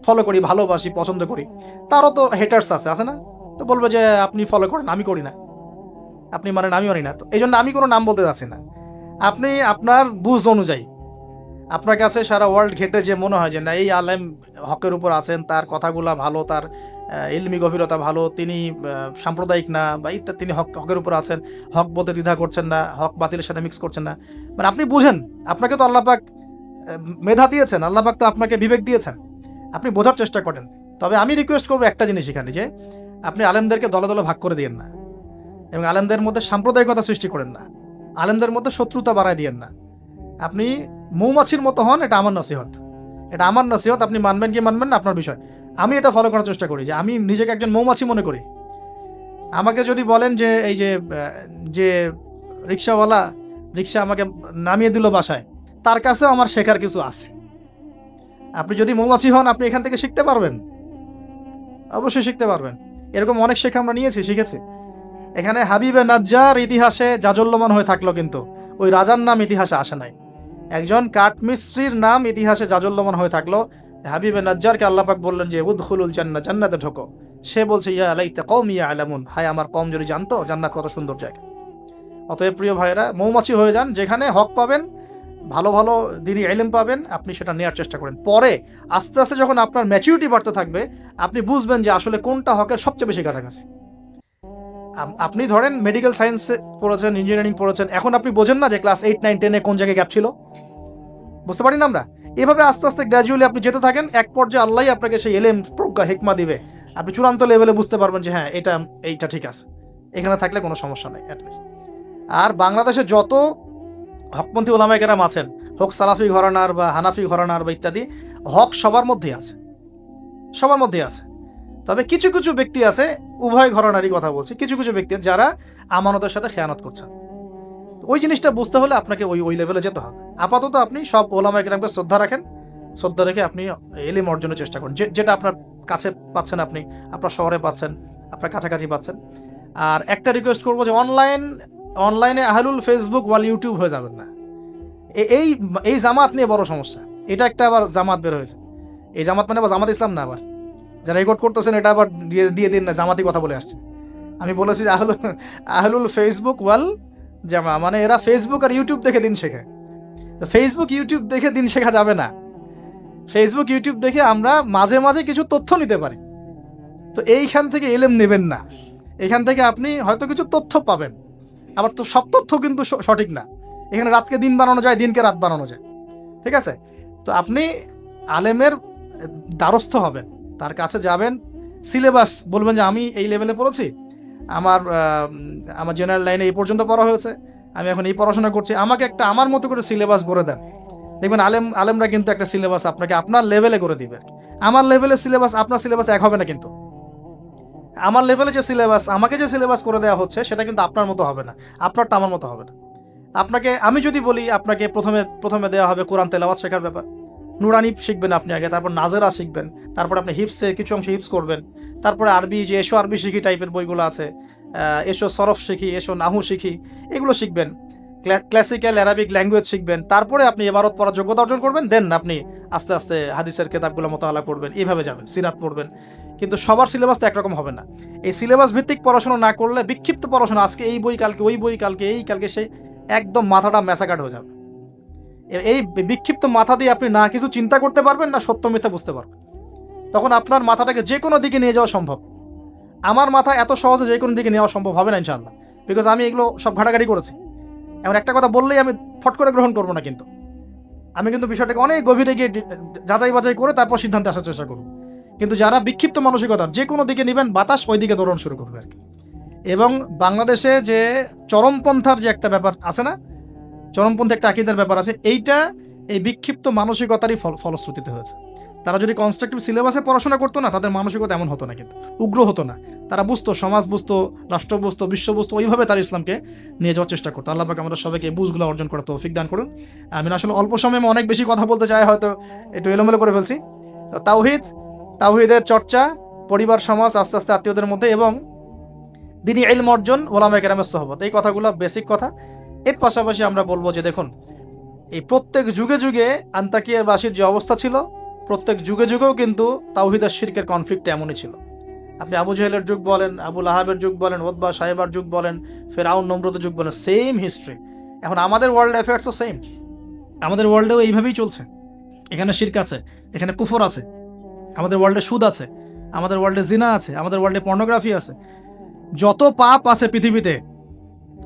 ফলো করি, ভালোবাসি, পছন্দ করি, তারও তো হেটার্স আছে না? তো বলবে যে আপনি ফলো করেন, আমি করি না, আপনি মানেন, আমি মানি না। তো এই জন্য আমি কোনো নাম বলতে যাচ্ছি না। আপনি আপনার বুঝ অনুযায়ী, আপনার কাছে সারা ওয়ার্ল্ড ঘেটে যে মনে হয় যে না, এই আলেম হকের উপর আছেন, তার কথাগুলা ভালো, তার ইলমি গভীরতা ভালো, তিনি সাম্প্রদায়িক না বা ইত্যাদি, তিনি হকের উপর আছেন, হক বলতে দ্বিধা করছেন না, হক বাতিলের সাথে মিক্স করছেন না, মানে আপনি বুঝেন, আপনাকে তো আল্লাহ পাক মেধা দিয়েছেন, আল্লাহ পাক তো আপনাকে বিবেক দিয়েছেন, আপনি বোঝার চেষ্টা করেন। তবে আমি রিকোয়েস্ট করবো একটা জিনিস এখানে, যে আপনি আলেমদেরকে দলে দলে ভাগ করে দিয়েন না, এবং আলেমদের মধ্যে সাম্প্রদায়িকতা সৃষ্টি করেন না, আলেমদের মধ্যে শত্রুতা বাড়ায় দিয়েন না। আপনি মৌমাছির মতো হন, এটা আমার নসিহত। আপনি মানবেন কি মানবেন না আপনার বিষয়। আমি এটা ফলো করার চেষ্টা করি, যে আমি নিজেকে একজন মৌমাছি মনে করি। আমাকে যদি বলেন যে এই যে রিক্সাওয়ালা রিক্সা আমাকে নামিয়ে দিল বাসায়, তার কাছেও আমার শেখার কিছু আছে। আপনি যদি মৌমাছি হন, আপনি এখান থেকে শিখতে পারবেন, অবশ্যই শিখতে পারবেন। এরকম অনেক শেখা আমরা শিখেছি। এখানে হাবিবে নাজ্জার ইতিহাসে জাজল্যমান হয়ে থাকলো, কিন্তু ওই রাজার নাম ইতিহাসে আসে নাই। একজন কাঠমিস্ত্রির নাম ইতিহাসে জাজল্যমান হয়ে থাকলো। হাবিবে নাজ্জারকে আল্লাহ পাক বললেন যে উদখুলুল জান্নাহ, জান্নাতে ঢোকো। সে বলছে ইয়া লাইতা কওমি ইয়ালামুন, হায় আমার কওম যদি জানতো জান্নাত কত সুন্দর জায়গা। অতএব প্রিয় ভাইরা, মৌমাছি হয়ে যান, যেখানে হক পাবেন, ভালো ভালো দিনই ইলম পাবেন, আপনি সেটা নেওয়ার চেষ্টা করেন। পরে আস্তে আস্তে যখন আপনার ম্যাচুরিটি বাড়তে থাকবে, আপনি বুঝবেন যে আসলে কোনটা হকের সবচেয়ে বেশি কাছাকাছি। আপনি ধরেন মেডিকেল সায়েন্স পড়েছেন, ইঞ্জিনিয়ারিং পড়েছেন, এখন আপনি বোঝেন না যে ক্লাস 8, 9, 10-এ কোন জায়গায় গ্যাপ ছিল? বুঝতে পারি না আমরা? এভাবে আস্তে আস্তে গ্র্যাজুয়ালি আপনি যেতে থাকেন, এক পর্যায়ে আল্লাহ আপনাকে সেই এলেম, প্রজ্ঞা, হিকমা দিবে, আপনি চূড়ান্ত লেভেলে বুঝতে পারবেন যে হ্যাঁ, এইটা ঠিক আছে, এখানে থাকলে কোনো সমস্যা নেই অ্যাটলিস্ট। আর বাংলাদেশে যত হকপন্থী ওলামায়ে কেরাম আছেন, হোক সালাফি ঘরানার বা হানাফি ঘরানার বা ইত্যাদি, হক সবার মধ্যেই আছে। তবে কিছু কিছু ব্যক্তি আছে, উভয় ঘরানারই কথা বলছি, কিছু কিছু ব্যক্তি যারা আমানতের সাথে খেয়ানত করছেন। ওই জিনিসটা বুঝতে হলে আপনাকে ওই লেভেলে যেতে হবে। আপাতত আপনি সব ওলামায়ে কেরামকে শ্রদ্ধা রাখেন, শ্রদ্ধা রেখে আপনি ইলম অর্জনের চেষ্টা করেন, যেটা আপনার কাছে পাচ্ছেন, আপনি আপনার শহরে পাচ্ছেন, আপনার কাছাকাছি পাচ্ছেন। আর একটা রিকোয়েস্ট করবো যে অনলাইনে আহলুল ফেসবুক ওয়াল ইউটিউব হয়ে যাবেন না। এই জামাত নিয়ে বড় সমস্যা। এটা একটা আবার জামাত বের হয়েছে, এই জামাত মানে আবার জামাত ইসলাম না, আবার যারা রেকর্ড করতেছেন এটা আবার দিয়ে দিন না, জামাতি কথা বলে আসছে। আমি বলেছি যে আহলুল ফেসবুক ওয়াল জামা, মানে এরা ফেসবুক আর ইউটিউব দেখে দিন শেখে। তো ফেসবুক ইউটিউব দেখে দিন শেখা যাবে না। ফেসবুক ইউটিউব দেখে আমরা মাঝে মাঝে কিছু তথ্য নিতে পারি, তো এইখান থেকে ইলম নেবেন না। এখান থেকে আপনি হয়তো কিছু তথ্য পাবেন, আবার তো সব তথ্য কিন্তু সঠিক না। এখানে রাতকে দিন বানানো যায়, দিনকে রাত বানানো যায়, ঠিক আছে? তো আপনি আলেমের দ্বারস্থ হবেন, তার কাছে যাবেন, সিলেবাস বলবেন যে আমি এই লেভেলে পড়েছি, আমার জেনারেল লাইনে এই পর্যন্ত পড়া হয়েছে, আমি এখন এই পড়াশোনা করছি, আমাকে একটা আমার মতো করে সিলেবাস করে দেন। দেখবেন আলেমরা কিন্তু একটা সিলেবাস আপনাকে আপনার লেভেলে করে দিবে। আমার লেভেলের সিলেবাস আপনার সিলেবাস এক হবে না কিন্তু। আমার লেভেলে যে সিলেবাস, আমাকে যে সিলেবাস করে দেওয়া হচ্ছে সেটা কিন্তু আপনার মতো হবে না, আপনারটা আমার মতো হবে না। আপনাকে আমি যদি বলি আপনাকে প্রথমে প্রথমে দেওয়া হবে কোরআন তেলাওয়াত শেখার ব্যাপার, নুরানি শিখবেন আপনি আগে, তারপর নাজেরা শিখবেন, তারপর আপনি হিপসে কিছু অংশ হিপস করবেন, তারপরে আরবি যে এসো আরবি শিখি টাইপের বইগুলো আছে, এসো সরফ শিখি, এসো নাহু শিখি, এগুলো শিখবেন, ক্লাসিক্যাল অ্যারাবিক ল্যাঙ্গুয়েজ শিখবেন, তারপরে আপনি এবারত পড়ার যোগ্যতা অর্জন করবেন, দেন আপনি আস্তে আস্তে হাদিসের কেতাবগুলো মোতালা করবেন, এইভাবে যাবেন, সিরাত পড়বেন। কিন্তু সবার সিলেবাস তো একরকম হবে না। এই সিলেবাস ভিত্তিক পড়াশোনা না করলে বিক্ষিপ্ত পড়াশোনা, আজকে এই বই কালকে ওই বই, কালকে এই কালকে সেই, একদম মাথাটা ম্যাসাকাট হয়ে যাবে। এই বিক্ষিপ্ত মাথা দিয়ে আপনি না কিছু চিন্তা করতে পারবেন, না সত্য মিথ্যা বুঝতে পারবেন। তখন আপনার মাথাটাকে যে কোনো দিকে নিয়ে যাওয়া সম্ভব। আমার মাথা এত সহজে যে কোনো দিকে নেওয়া সম্ভব হবে না ইনশাআল্লাহ, বিকজ আমি এগুলো সব ঘাটাঘাটি করেছি। এমন একটা কথা বললেই আমি ফট করে গ্রহণ করবো না, কিন্তু আমি কিন্তু বিষয়টাকে অনেক গভীরে গিয়ে যাচাই বাছাই করে তারপর সিদ্ধান্তে আসার চেষ্টা করব। কিন্তু যারা বিক্ষিপ্ত মানসিকতার, যে কোনো দিকে নেবেন বাতাস ওই দিকে দৌড়ানো শুরু করবে আর কি। এবং বাংলাদেশে যে চরমপন্থার যে একটা ব্যাপার আছে না, চরমপন্থী একটা আকিদার ব্যাপার আছে, এইটা এই বিক্ষিপ্ত মানসিকতারই ফলশ্রুতিতে হয়েছে। তারা যদি কনস্ট্রাকটিভ সিলেবাসে পড়াশোনা করতো না, তাদের মানসিকতা এমন হতো না, কিন্তু উগ্র হতো না। তারা বুঝতো, সমাজ বুঝতো, রাষ্ট্র বুঝতো, বিশ্ব বুঝতো, ওইভাবে তারা ইসলামকে নিয়ে যাওয়ার চেষ্টা করতো। আল্লাহ পাক আমাদের সবাইকে এই বুঝগুলো অর্জন করার তৌফিক দান করুন। আমি আসলে অল্প সময়ে অনেক বেশি কথা বলতে চাই, হয়তো একটু এলোমেলো করে ফেলছি। তাওহীদের চর্চা, পরিবার সমাজ, আস্তে আস্তে আত্মীয়দের মধ্যে, এবং দিনী ইলম অর্জন, ওলামায়ে কেরামের সোহবত, এই কথাগুলো বেসিক কথা। এর পাশাপাশি আমরা বলবো যে দেখুন, এই প্রত্যেক যুগে যুগে আন্তাকিয়াবাসীর যে অবস্থা ছিল, প্রত্যেক যুগে যুগেও কিন্তু তাওহীদ আর শিরকের কনফ্লিক্ট এমনই ছিল। আপনি আবু জেহেলের যুগ বলেন, আবু লাহাবের যুগ বলেন, ওতবা সাহেবার যুগ বলেন, ফেরাউন নমরুদের যুগ বলেন, সেম হিস্ট্রি। এখন আমাদের ওয়ার্ল্ড অ্যাফেয়ার্সও সেম, আমাদের ওয়ার্ল্ডেও এইভাবেই চলছে। এখানে শিরক আছে, এখানে কুফর আছে, আমাদের ওয়ার্ল্ডে সুদ আছে, আমাদের ওয়ার্ল্ডে জিনা আছে, আমাদের ওয়ার্ল্ডে পর্নোগ্রাফি আছে। যত পাপ আছে পৃথিবীতে,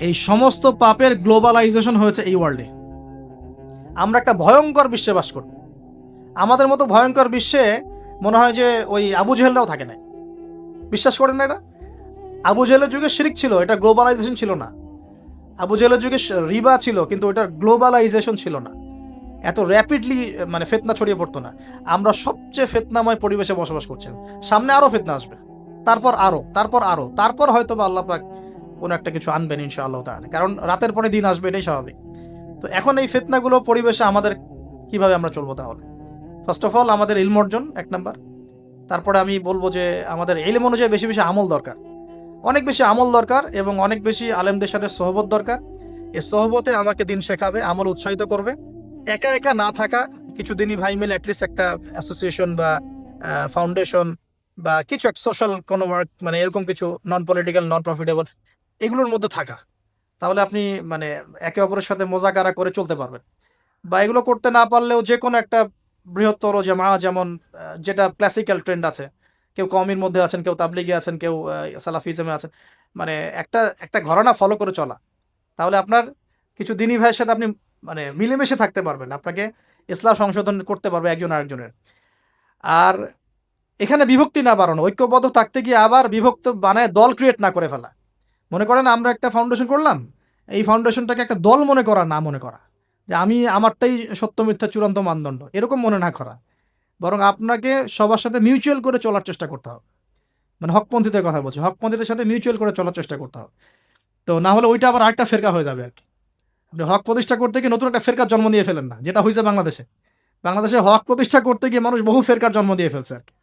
এই সমস্ত পাপের গ্লোবালাইজেশন হয়েছে এই ওয়ার্ল্ডে। আমরা একটা ভয়ঙ্কর বিশ্বে বাস করি। আমাদের মতো ভয়ঙ্কর বিশ্বে মনে হয় যে ওই আবু জেহেলরাও থাকে না। বিশ্বাস করেন না এটা? আবু জেহেলের যুগে শিরক ছিল, এটা গ্লোবালাইজেশন ছিল না। আবু জেহেলের যুগে রিবা ছিল, কিন্তু ওটার গ্লোবালাইজেশন ছিল না। এত র্যাপিডলি মানে ফেতনা ছড়িয়ে পড়তো না। আমরা সবচেয়ে ফেতনাময় পরিবেশে বসবাস করছি। সামনে আরও ফেতনা আসবে, তারপর আরও, তারপর আরও, তারপর হয়তো বা আল্লাহ পাক কোনো একটা কিছু আনবেন ইনশাআল্লাহ তাআলা, কারণ রাতের পরে দিন আসবে, এটাই স্বাভাবিক। তো এখন এই ফিতনাগুলো পরিবেশে আমাদের কিভাবে আমরা চলবো তাহলে? ফার্স্ট অফ অল আমাদের ইলম অর্জন এক নাম্বার। তারপরে আমি বলবো যে আমাদের ইলম অনুযায়ী বেশি বেশি আমল দরকার, অনেক বেশি আমল দরকার, এবং অনেক বেশি আলেমদের সাথে সোহবত দরকার। এই সোহবতে আমাকে দিন শেখাবে, আমল উৎসাহিত করবে। একা একা না থাকা, কিছু দিনই ভাই মিলে অ্যাটলিস্ট একটা অ্যাসোসিয়েশন বা ফাউন্ডেশন বা কিছু একটা সোশ্যাল কোনো ওয়ার্ক, মানে এরকম কিছু নন পলিটিক্যাল, নন প্রফিটেবল, এগুলোর মধ্যে থাকা, তাহলে আপনি মানে একে অপরের সাথে মোজাকারা করে চলতে পারবেন। বা এগুলো করতে না পারলেও যে কোনো একটা বৃহত্তর জামা, যেমন যেটা ক্লাসিক্যাল ট্রেন্ড আছে, কেউ কওমির মধ্যে আছেন, কেউ তাবলিগে আছেন, কেউ সালাফিজমে আছেন, মানে একটা একটা ঘরানা ফলো করে চলা, তাহলে আপনার কিছু দিনী ভাইয়ের সাথে আপনি মানে মিলেমিশে থাকতে পারবেন, আপনাকে ইসলাম সংশোধন করতে পারবে একজন আরেকজনের। আর এখানে বিভক্তি না বাড়ানো, ঐক্যবদ্ধ থাকতে গিয়ে আবার বিভক্ত বানায় দল ক্রিয়েট না করে ফেলা। মনে করেন আমরা একটা ফাউন্ডেশন করলাম, এই ফাউন্ডেশনটাকে একটা দল মনে করা, না মনে করা যে আমি আমারটাই সত্য মিথ্যা চূড়ান্ত মানদণ্ড, এরকম মনে না করা, বরং আপনাকে সবার সাথে মিউচুয়াল করে চলার চেষ্টা করতে হবে। মানে হকপন্থীদের কথা বলছি, হকপন্থীদের সাথে মিউচুয়াল করে চলার চেষ্টা করতে হবে। তো না হলে ওইটা আবার আরেকটা ফেরকা হয়ে যাবে আর কি। আপনি হক প্রতিষ্ঠা করতে গিয়ে নতুন একটা ফেরকার জন্ম দিয়ে ফেলেন না, যেটা হয়েছে বাংলাদেশে। বাংলাদেশে হক প্রতিষ্ঠা করতে গিয়ে মানুষ বহু ফেরকার জন্ম দিয়ে ফেলছে আর কি।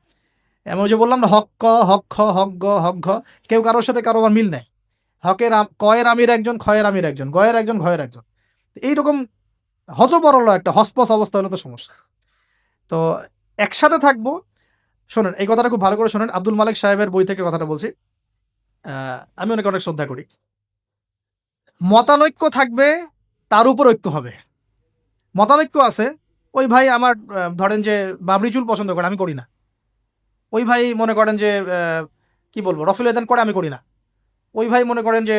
এমন যে বললাম না, হক ক, হক খ, হক গ, হক ঘ, কেউ কারোর সাথে কারো মিল নেই। কয়ের আমির একজন, ক্ষয়ের আমির একজন, গয়ের একজন, ঘয়ের একজন, এইরকম হজবরল একটা হসপস অবস্থা হলে তো সমস্যা। তো একসাথে থাকবো। শোনেন, এই কথাটা খুব ভালো করে শোনেন, আব্দুল মালিক সাহেবের বই থেকে কথাটা বলছি। আমি অনেক অনেক শ্রদ্ধা করি। মতানৈক্য থাকবে, তার উপর ঐক্য হবে। মতানৈক্য আছে, ওই ভাই আমার ধরেন যে বাবরি চুল পছন্দ করে, আমি করি না। ওই ভাই মনে করেন যে কি বলবো, রফিল এদান করে, আমি করি না। ওই ভাই মনে করেন যে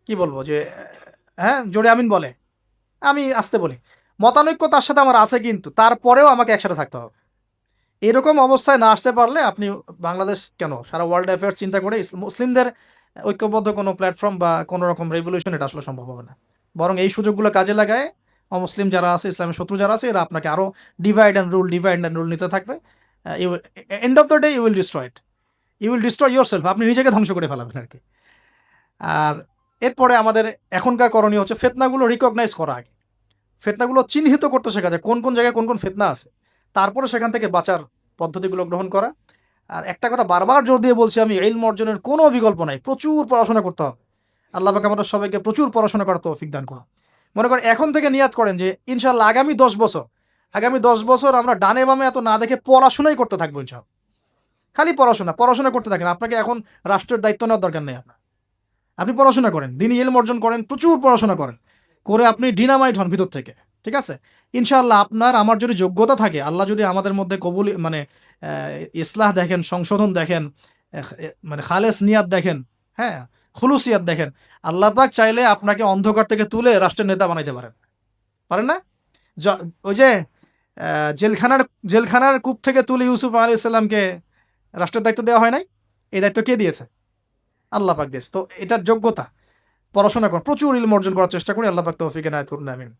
কি বলবো যে হ্যাঁ জোরে আমিন বলে, আমি আসতে বলি। মতানৈক্য তার সাথে আমার আছে, কিন্তু তারপরেও আমাকে একসাথে থাকতে হবে। এরকম অবস্থায় না আসতে পারলে আপনি বাংলাদেশ কেন, সারা ওয়ার্ল্ড অ্যাফেয়ার্স চিন্তা করে মুসলিমদের ঐক্যবদ্ধ কোনো প্ল্যাটফর্ম বা কোনো রকম রেভলিউশন, এটা আসলে সম্ভব হবে না। বরং এই সুযোগগুলো কাজে লাগায় অমুসলিম যারা আছে, ইসলামের শত্রু যারা আছে, এরা আপনাকে আরও ডিভাইড অ্যান্ড রুল নিতে থাকবে। End of the day you will destroy yourself, আপনি নিজেকে ধ্বংস করে ফেলাবেন আর কি। আর এরপরে আমাদের এখনকার করণীয় হচ্ছে ফেতনাগুলো রিকগনাইজ করা আগে, ফেতনাগুলো চিহ্নিত করতে শেখা যায় কোন কোন জায়গায় কোন কোন ফেতনা আছে, তারপরে সেখান থেকে বাঁচার পদ্ধতিগুলো গ্রহণ করা। আর একটা কথা বারবার জোর দিয়ে বলছি আমি, ইলম অর্জনের কোনো বিকল্প নাই, প্রচুর পড়াশোনা করতে হবে। আল্লাহ পাক আমাদের সবাইকে প্রচুর পড়াশোনা করার তৌফিক দান করুন। মনে করেন এখন থেকে নিয়াত করেন যে ইনশাল্লাহ আগামী 10 বছর আমরা ডানে বামে এত না দেখে পড়াশোনাই করতে থাকবো ইনশাল্লাহ। খালি পড়াশোনা করতে থাকেন। আপনাকে এখন রাষ্ট্রের দায়িত্ব নেওয়ার দরকার নেই আপনার। আপনি পড়াশোনা করেন, দিনই ইলম অর্জন করেন, প্রচুর পড়াশোনা করেন, করে আপনি ডিনামাইট হন ভিতর থেকে, ঠিক আছে? ইনশাআল্লাহ আপনার আমার যদি যোগ্যতা থাকে, আল্লাহ যদি আমাদের মধ্যে কবুল মানে ইসলাহ দেখেন, সংশোধন দেখেন, মানে খালেস নিয়াত দেখেন, হ্যাঁ খুলুসিয়াত দেখেন, আল্লাহ পাক চাইলে আপনাকে অন্ধকার থেকে তুলে রাষ্ট্রের নেতা বানাইতে পারেন না? ওই যে জেলখানার কূপ থেকে তুলে ইউসুফ আলাইহিস সালামকে রাষ্ট্রের দায়িত্ব দেওয়া হয় নাই? এই দায়িত্ব কে দিয়েছে? আল্লাহ পাক দিয়েছে। তো এটার যোগ্যতা, পড়াশোনা করুন, প্রচুর ইলম অর্জন করার চেষ্টা করি। আল্লাহ পাক তৌফিক এনায়েত করুন, আমিন।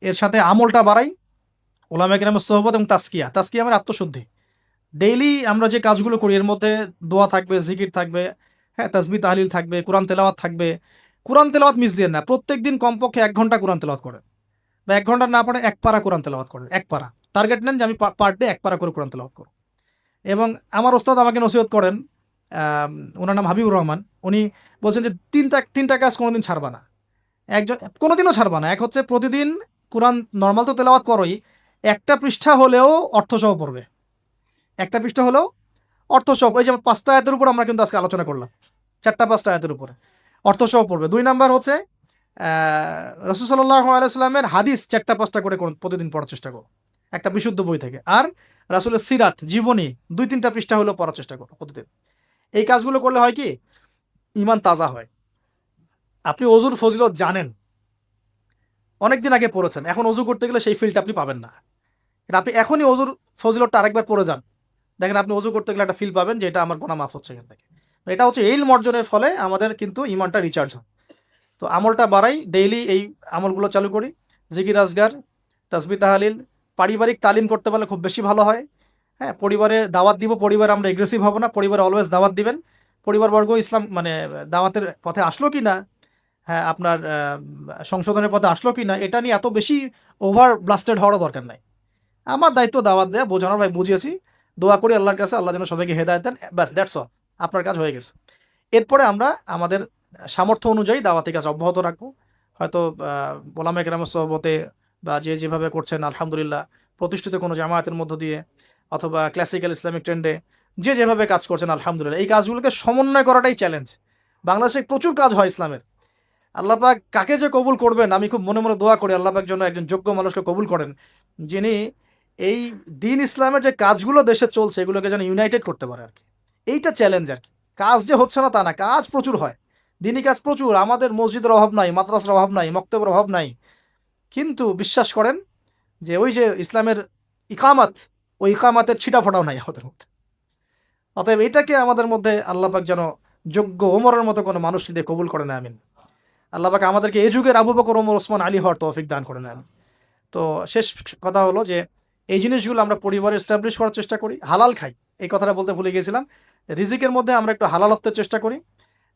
এর সাথে আমলটা বাড়াই, ওলামায়ে কেরামের সোহবত এবং তাসকিয়া আমার আত্মশুদ্ধি। ডেইলি আমরা যে কাজগুলো করি এর মধ্যে দোয়া থাকবে, জিকির থাকবে, হ্যাঁ তাসবিহ তাহলিল থাকবে, কোরআন তেলাওয়াত থাকবে। কোরআন তেলাওয়াত মিস দিয়েন না, প্রত্যেকদিন কমপক্ষে 1 ঘন্টা কোরআন তেলাওয়াত করেন, বা 1 ঘন্টা না পারে 1 পারা কোরআন তেলাওয়াত করেন। 1 পারা টার্গেট নেন যে আমি পার ডে 1 পারা করে কোরআন তেলাওয়াত করব। এবং আমার ওস্তাদ আমাকে নসিহত করেন, ওনার নাম হাবিবুর রহমান, উনি বলছেন যে তিনটা কাজ কোনোদিন ছাড়বা না, কোনোদিনও ছাড়বা না। এক হচ্ছে প্রতিদিন কোরআন নর্মাল তো তেলাওয়াত করোই, একটা পৃষ্ঠা হলেও অর্থসহ পড়বে, একটা পৃষ্ঠা হলেও অর্থসহ। ওই যে 5টা আয়াতের উপর আমরা কিন্তু আজকে আলোচনা করলাম, 4-5টা আয়াতের উপরে অর্থসহ পড়বে। 2 নাম্বার হচ্ছে রাসূল সাল্লাল্লাহু আলাইহি ওয়াসাল্লামের হাদিস 4-5টা করে প্রতিদিন পড়ার চেষ্টা করো, একটা বিশুদ্ধ বই থেকে। আর রাসূলের সিরাত, জীবনী 2-3টা পৃষ্ঠা হলেও পড়ার চেষ্টা করো প্রতিদিন। এই কাজগুলো করলে হয় কি, ঈমান তাজা হয়। আপনি অজুর ফজিলত জানেন, অনেকদিন আগে পড়েছেন, এখন অজু করতে গেলে সেই ফিলটা আপনি পাবেন না। এটা আপনি এখনই অজুর ফজিলতটা আরেকবার পড়ে যান, দেখেন আপনি অজু করতে গেলে একটা ফিল পাবেন যে এটা আমার গুনাহ মাফ হচ্ছে এখান থেকে। এটা হচ্ছে ইলম অর্জনের ফলে আমাদের কিন্তু ঈমানটা রিচার্জ হয়। তো আমলটা বাড়াই, ডেইলি এই আমলগুলো চালু করি, জিকির আজগার, তাসবিহ তাহলিল। পারিবারিক তালিম করতে পারলে খুব বেশি ভালো হয়। হ্যাঁ, পরিবারে দাওয়াত দিব, পরিবারে আমরা এগ্রেসিভ হব না, পরিবারে অলওয়েজ দাওয়াত দিবেন। পরিবারবর্গ ইসলাম মানে দাওয়াতের পথে আসলো কি না, হ্যাঁ আপনার সংশোধনের পথে আসলো কি না, এটা নিয়ে এত বেশি ওভার ব্লাস্টেড হওয়ার দরকার নাই। আমার দায়িত্ব দাওয়াত দেয়া, বোঝানোর, ভাই বুঝিয়েছি, দোয়া করি আল্লাহর কাছে, আল্লাহ যেন সবাইকে হেদায়েত দেন, ব্যাস দ্যাটস অল, আপনার কাজ হয়ে গেছে। এরপরে আমরা আমাদের সামর্থ্য অনুযায়ী দাওয়াতি কাজ অব্যাহত রাখবো। হয়তো ওলামায়ে কেরামের সোহবতে বা যে যেভাবে করছেন আলহামদুলিল্লাহ, প্রতিষ্ঠিত কোনো জামায়াতের মধ্য দিয়ে অথবা ক্লাসিক্যাল ইসলামিক ট্রেন্ডে যে যেভাবে কাজ করছেন আলহামদুলিল্লাহ, এই কাজগুলোকে সমন্বয় করাটাই চ্যালেঞ্জ। বাংলাদেশে প্রচুর কাজ হয় ইসলামের, আল্লাহ পাক কাকে যে কবুল করবেন আমি খুব মনে মনে দোয়া করি আল্লাহ পাক যেন একজন যোগ্য মানুষকে কবুল করেন, যিনি এই দিন ইসলামের যে কাজগুলো দেশে চলছে এগুলোকে যেন ইউনাইটেড করতে পারে আর কি। এইটা চ্যালেঞ্জ আর কি। কাজ যে হচ্ছে না তা না, কাজ প্রচুর হয়, দিনই কাজ প্রচুর। আমাদের মসজিদের অভাব নাই, মাদ্রাসার অভাব নাই, মক্তবের অভাব নাই, কিন্তু বিশ্বাস করেন যে ওই যে ইসলামের ইকামাত, ওই ইকামাতের ছিটাফোটাও নাই আমাদের মধ্যে। অতএব এটাকে আমাদের মধ্যে আল্লাহ পাক যেন যোগ্য ওমরের মতো কোনো মানুষ দিয়ে কবুল করেন, আমিন। আল্লাহ পাক আমাদেরকে এই যুগের আবু বকর, ওমর, ওসমান, আলী হওয়ার তৌফিক দান করেন, আমিন। তো শেষ কথা হলো যে এই জিনিসগুলো আমরা পরিবারে এস্টাবলিশ করার চেষ্টা করি, হালাল খাই, এই কথাটা বলতে ভুলে গিয়েছিলাম। রিজিকের মধ্যে আমরা একটু হালালত্বের চেষ্টা করি,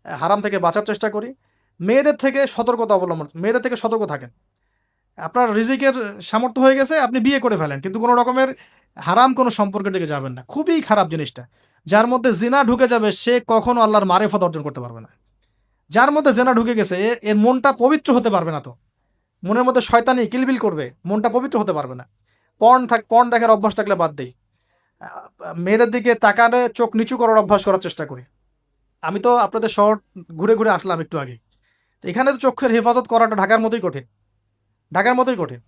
হারাম থেকে বাঁচার চেষ্টা করি। মেয়েদের থেকে সতর্ক থাকেন। আপনার রিজিকের সামর্থ্য হয়ে গেছে, আপনি বিয়ে করে ফেলেন, কিন্তু কোনো রকমের হারাম কোনো সম্পর্কের দিকে যাবেন না। খুবই খারাপ জিনিসটা। যার মধ্যে জিনা ঢুকে যাবে সে কখনো আল্লাহর মারেফত অর্জন করতে পারবে না। যার মধ্যে জিনা ঢুকে গেছে এর মনটা পবিত্র হতে পারবে না। তো মনের মধ্যে শয়তানি কিলবিল করবে, মনটা পবিত্র হতে পারবে না। পর্ন দেখার অভ্যাস থাকলে বাদ দেই। মেয়েদের দিকে তাকালে চোখ নিচু করার অভ্যাস করার চেষ্টা করি। আমি তো আপনাদের শহর ঘুরে ঘুরে আসলাম একটু আগে, তো এখানে তো চোখের হেফাজত করাটা ঢাকার মতোই কঠিন।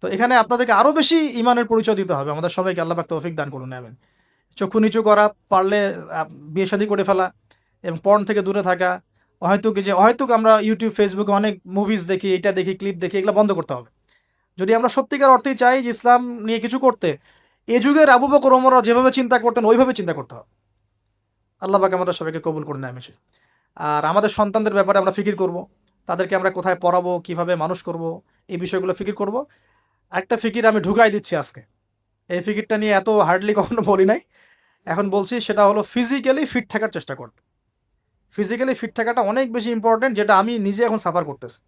তো এখানে আপনাদেরকে আরও বেশি ইমানের পরিচয় দিতে হবে। আমাদের সবাইকে আল্লাহ পাক তৌফিক দান করুন, আমিন। চক্ষু নিচু করা, পারলে বিয়ে শাদী করে ফেলা এবং পর্ন থেকে দূরে থাকা। অহেতুক আমরা ইউটিউব, ফেসবুকে অনেক মুভিজ দেখি, এটা দেখি, ক্লিপ দেখি, এগুলো বন্ধ করতে হবে। যদি আমরা সত্যিকার অর্থেই চাই যে ইসলাম নিয়ে কিছু করতে, এ যুগের আবু বকর, ওমররা যেভাবে চিন্তা করতেন ওইভাবে চিন্তা করতে হবে। আল্লাহ পাক আমাদের সবাইকে কবুল করুন, আমিন। আর আমাদের সন্তানদের ব্যাপারে আমরা ফিকির করব, তাদেরকে আমরা কোথায় পড়াবো, কিভাবে মানুষ করব, এই বিষয়গুলো ফিকির করব। একটা ফিকির আমি ঢুকাই দিচ্ছি আজকে, এই ফিকিরটা নিয়ে এত হার্ডলি কখনো বলি নাই, এখন বলছি। সেটা হলো ফিজিক্যালি ফিট থাকার চেষ্টা করবে। ফিজিক্যালি ফিট থাকাটা অনেক বেশি ইম্পর্টেন্ট, যেটা আমি নিজে এখন সাফার করতেছি।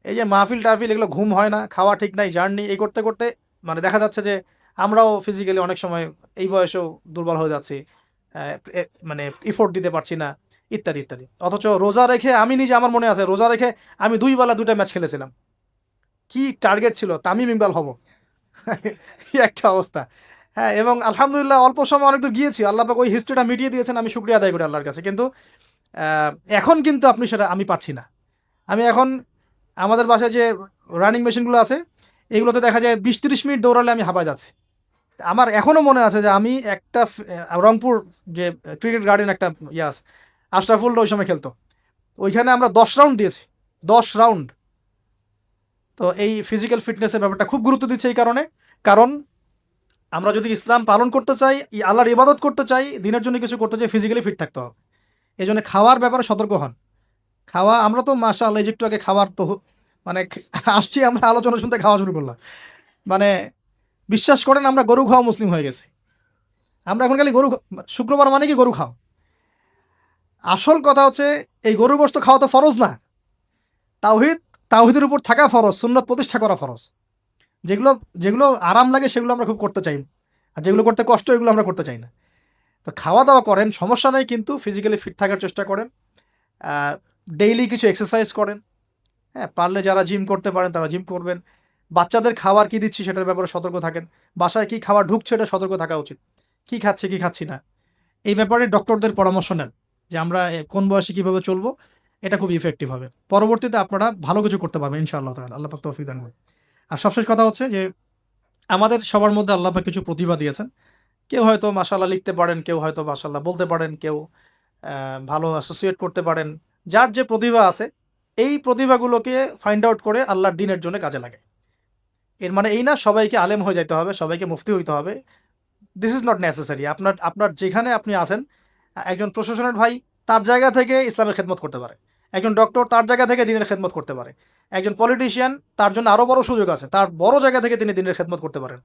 এই যে মাহফিল টাহফিল এগুলো, ঘুম হয় না, খাওয়া ঠিক নাই, জার্নি এই করতে করতে মানে দেখা যাচ্ছে যে আমরাও ফিজিক্যালি অনেক সময় এই বয়সেও দুর্বল হয়ে যাচ্ছি, মানে ইফোর্ট দিতে পারছি না, ইত্যাদি ইত্যাদি। অথচ রোজা রেখে আমি নিজে, আমার মনে আছে রোজা রেখে আমি 2 বেলা 2টা ম্যাচ খেলেছিলাম। কি টার্গেট ছিল, তামিম ইকবাল হব। কি একটা অবস্থা। হ্যাঁ, এবং আলহামদুলিল্লাহ অল্প সময় অনেক দূর গিয়েছি, আল্লাহ পাক ওই হিস্ট্রিটা মিটিয়ে দিয়েছেন, আমি শুকরিয়া আদায় করি আল্লাহর কাছে। কিন্তু এখন কিন্তু আপনি সেটা, আমি পারছি না। আমি এখন আমাদের বাসায় যে রানিং মেশিনগুলো আছে, এগুলোতে দেখা যায় 20-30 মিনিট দৌড়ালে আমি হাঁপায় যাচ্ছি। আমার এখনও মনে আছে যে আমি একটা রংপুর যে ক্রিকেট গার্ডেন একটা ইয়াস, আশরাফুল ওই সময় খেলতো, ওইখানে আমরা 10 রাউন্ড দিয়েছি, 10 রাউন্ড। তো এই ফিজিক্যাল ফিটনেসের ব্যাপারটা খুব গুরুত্ব দিচ্ছে এই কারণে, কারণ আমরা যদি ইসলাম পালন করতে চাই, আল্লাহর ইবাদত করতে চাই, দিনের জন্য কিছু করতে চাই, ফিজিক্যালি ফিট থাকতে হবে। এই জন্য খাওয়ার ব্যাপারে সতর্ক হন। খাওয়া, আমরা তো মাশাআল্লাহ এই যে একটু আগে খাবার তো মানে আসছি, আমরা আলোচনা শুনতে খাওয়া শুরু করলাম। মানে বিশ্বাস করেন, আমরা গরু খাওয়া মুসলিম হয়ে গেছি। আমরা এখন খালি গরু, শুক্রবার মানে কি গরু খাও। আসল কথা হচ্ছে এই গরু গোশত খাওয়া তো ফরজ না। তাওহিদ, তাওহিদের উপর থাকা ফরজ, সুন্নত প্রতিষ্ঠা করা ফরজ। যেগুলো যেগুলো আরাম লাগে সেগুলো আমরা খুব করতে চাই, আর যেগুলো করতে কষ্ট এগুলো আমরা করতে চাই না। তো খাওয়া দাওয়া করেন, সমস্যা নেই, কিন্তু ফিজিক্যালি ফিট থাকার চেষ্টা করেন। ডেইলি কিছু এক্সারসাইজ করেন। হ্যাঁ, পারলে যারা জিম করতে পারেন তারা জিম করবেন। বাচ্চাদের খাবার কী দিচ্ছি সেটার ব্যাপারে সতর্ক থাকেন। বাসায় কী খাবার ঢুকছে এটা সতর্ক থাকা উচিত। কী খাচ্ছে কী খাচ্ছি না, এই ব্যাপারে ডক্টরদের পরামর্শ নেন যে আমরা কোন বয়সে কীভাবে চলবো। এটা খুব ইফেক্টিভ হবে। পরবর্তীতে আপনারা ভালো কিছু করতে পারবেন ইনশাআল্লাহ তাআলা। আল্লাহ পাক তৌফিক দান করুন। আর সবশেষ কথা হচ্ছে যে আমাদের সবার মধ্যে আল্লাহ পাক কিছু প্রতিভা দিয়েছেন। কেউ হয়তো মাশাআল্লাহ লিখতে পারেন, কেউ হয়তো মাশাআল্লাহ বলতে পারেন, কেউ ভালো অ্যাসোসিয়েট করতে পারেন। যার যে প্রতিভা আছে, এই প্রতিভাগুলোকে ফাইন্ড আউট করে আল্লাহর দ্বীনের জন্য কাজে লাগায়। এর মানে এই না সবাইকে আলেম হয়ে যাইতে হবে, সবাইকে মুফতি হইতে হবে। This is not necessary. আপনার আপনার যেখানে আপনি আছেন, একজন প্রশাসনের ভাই তার জায়গা থেকে ইসলামের খেদমত করতে পারে। একজন ডক্টর তার জায়গা থেকে দ্বীনের খেদমত করতে পারে। একজন পলিটিশিয়ান, তার জন্য আরও বড় সুযোগ আছে, তার বড় জায়গা থেকে তিনি দ্বীনের খেদমত করতে পারেন।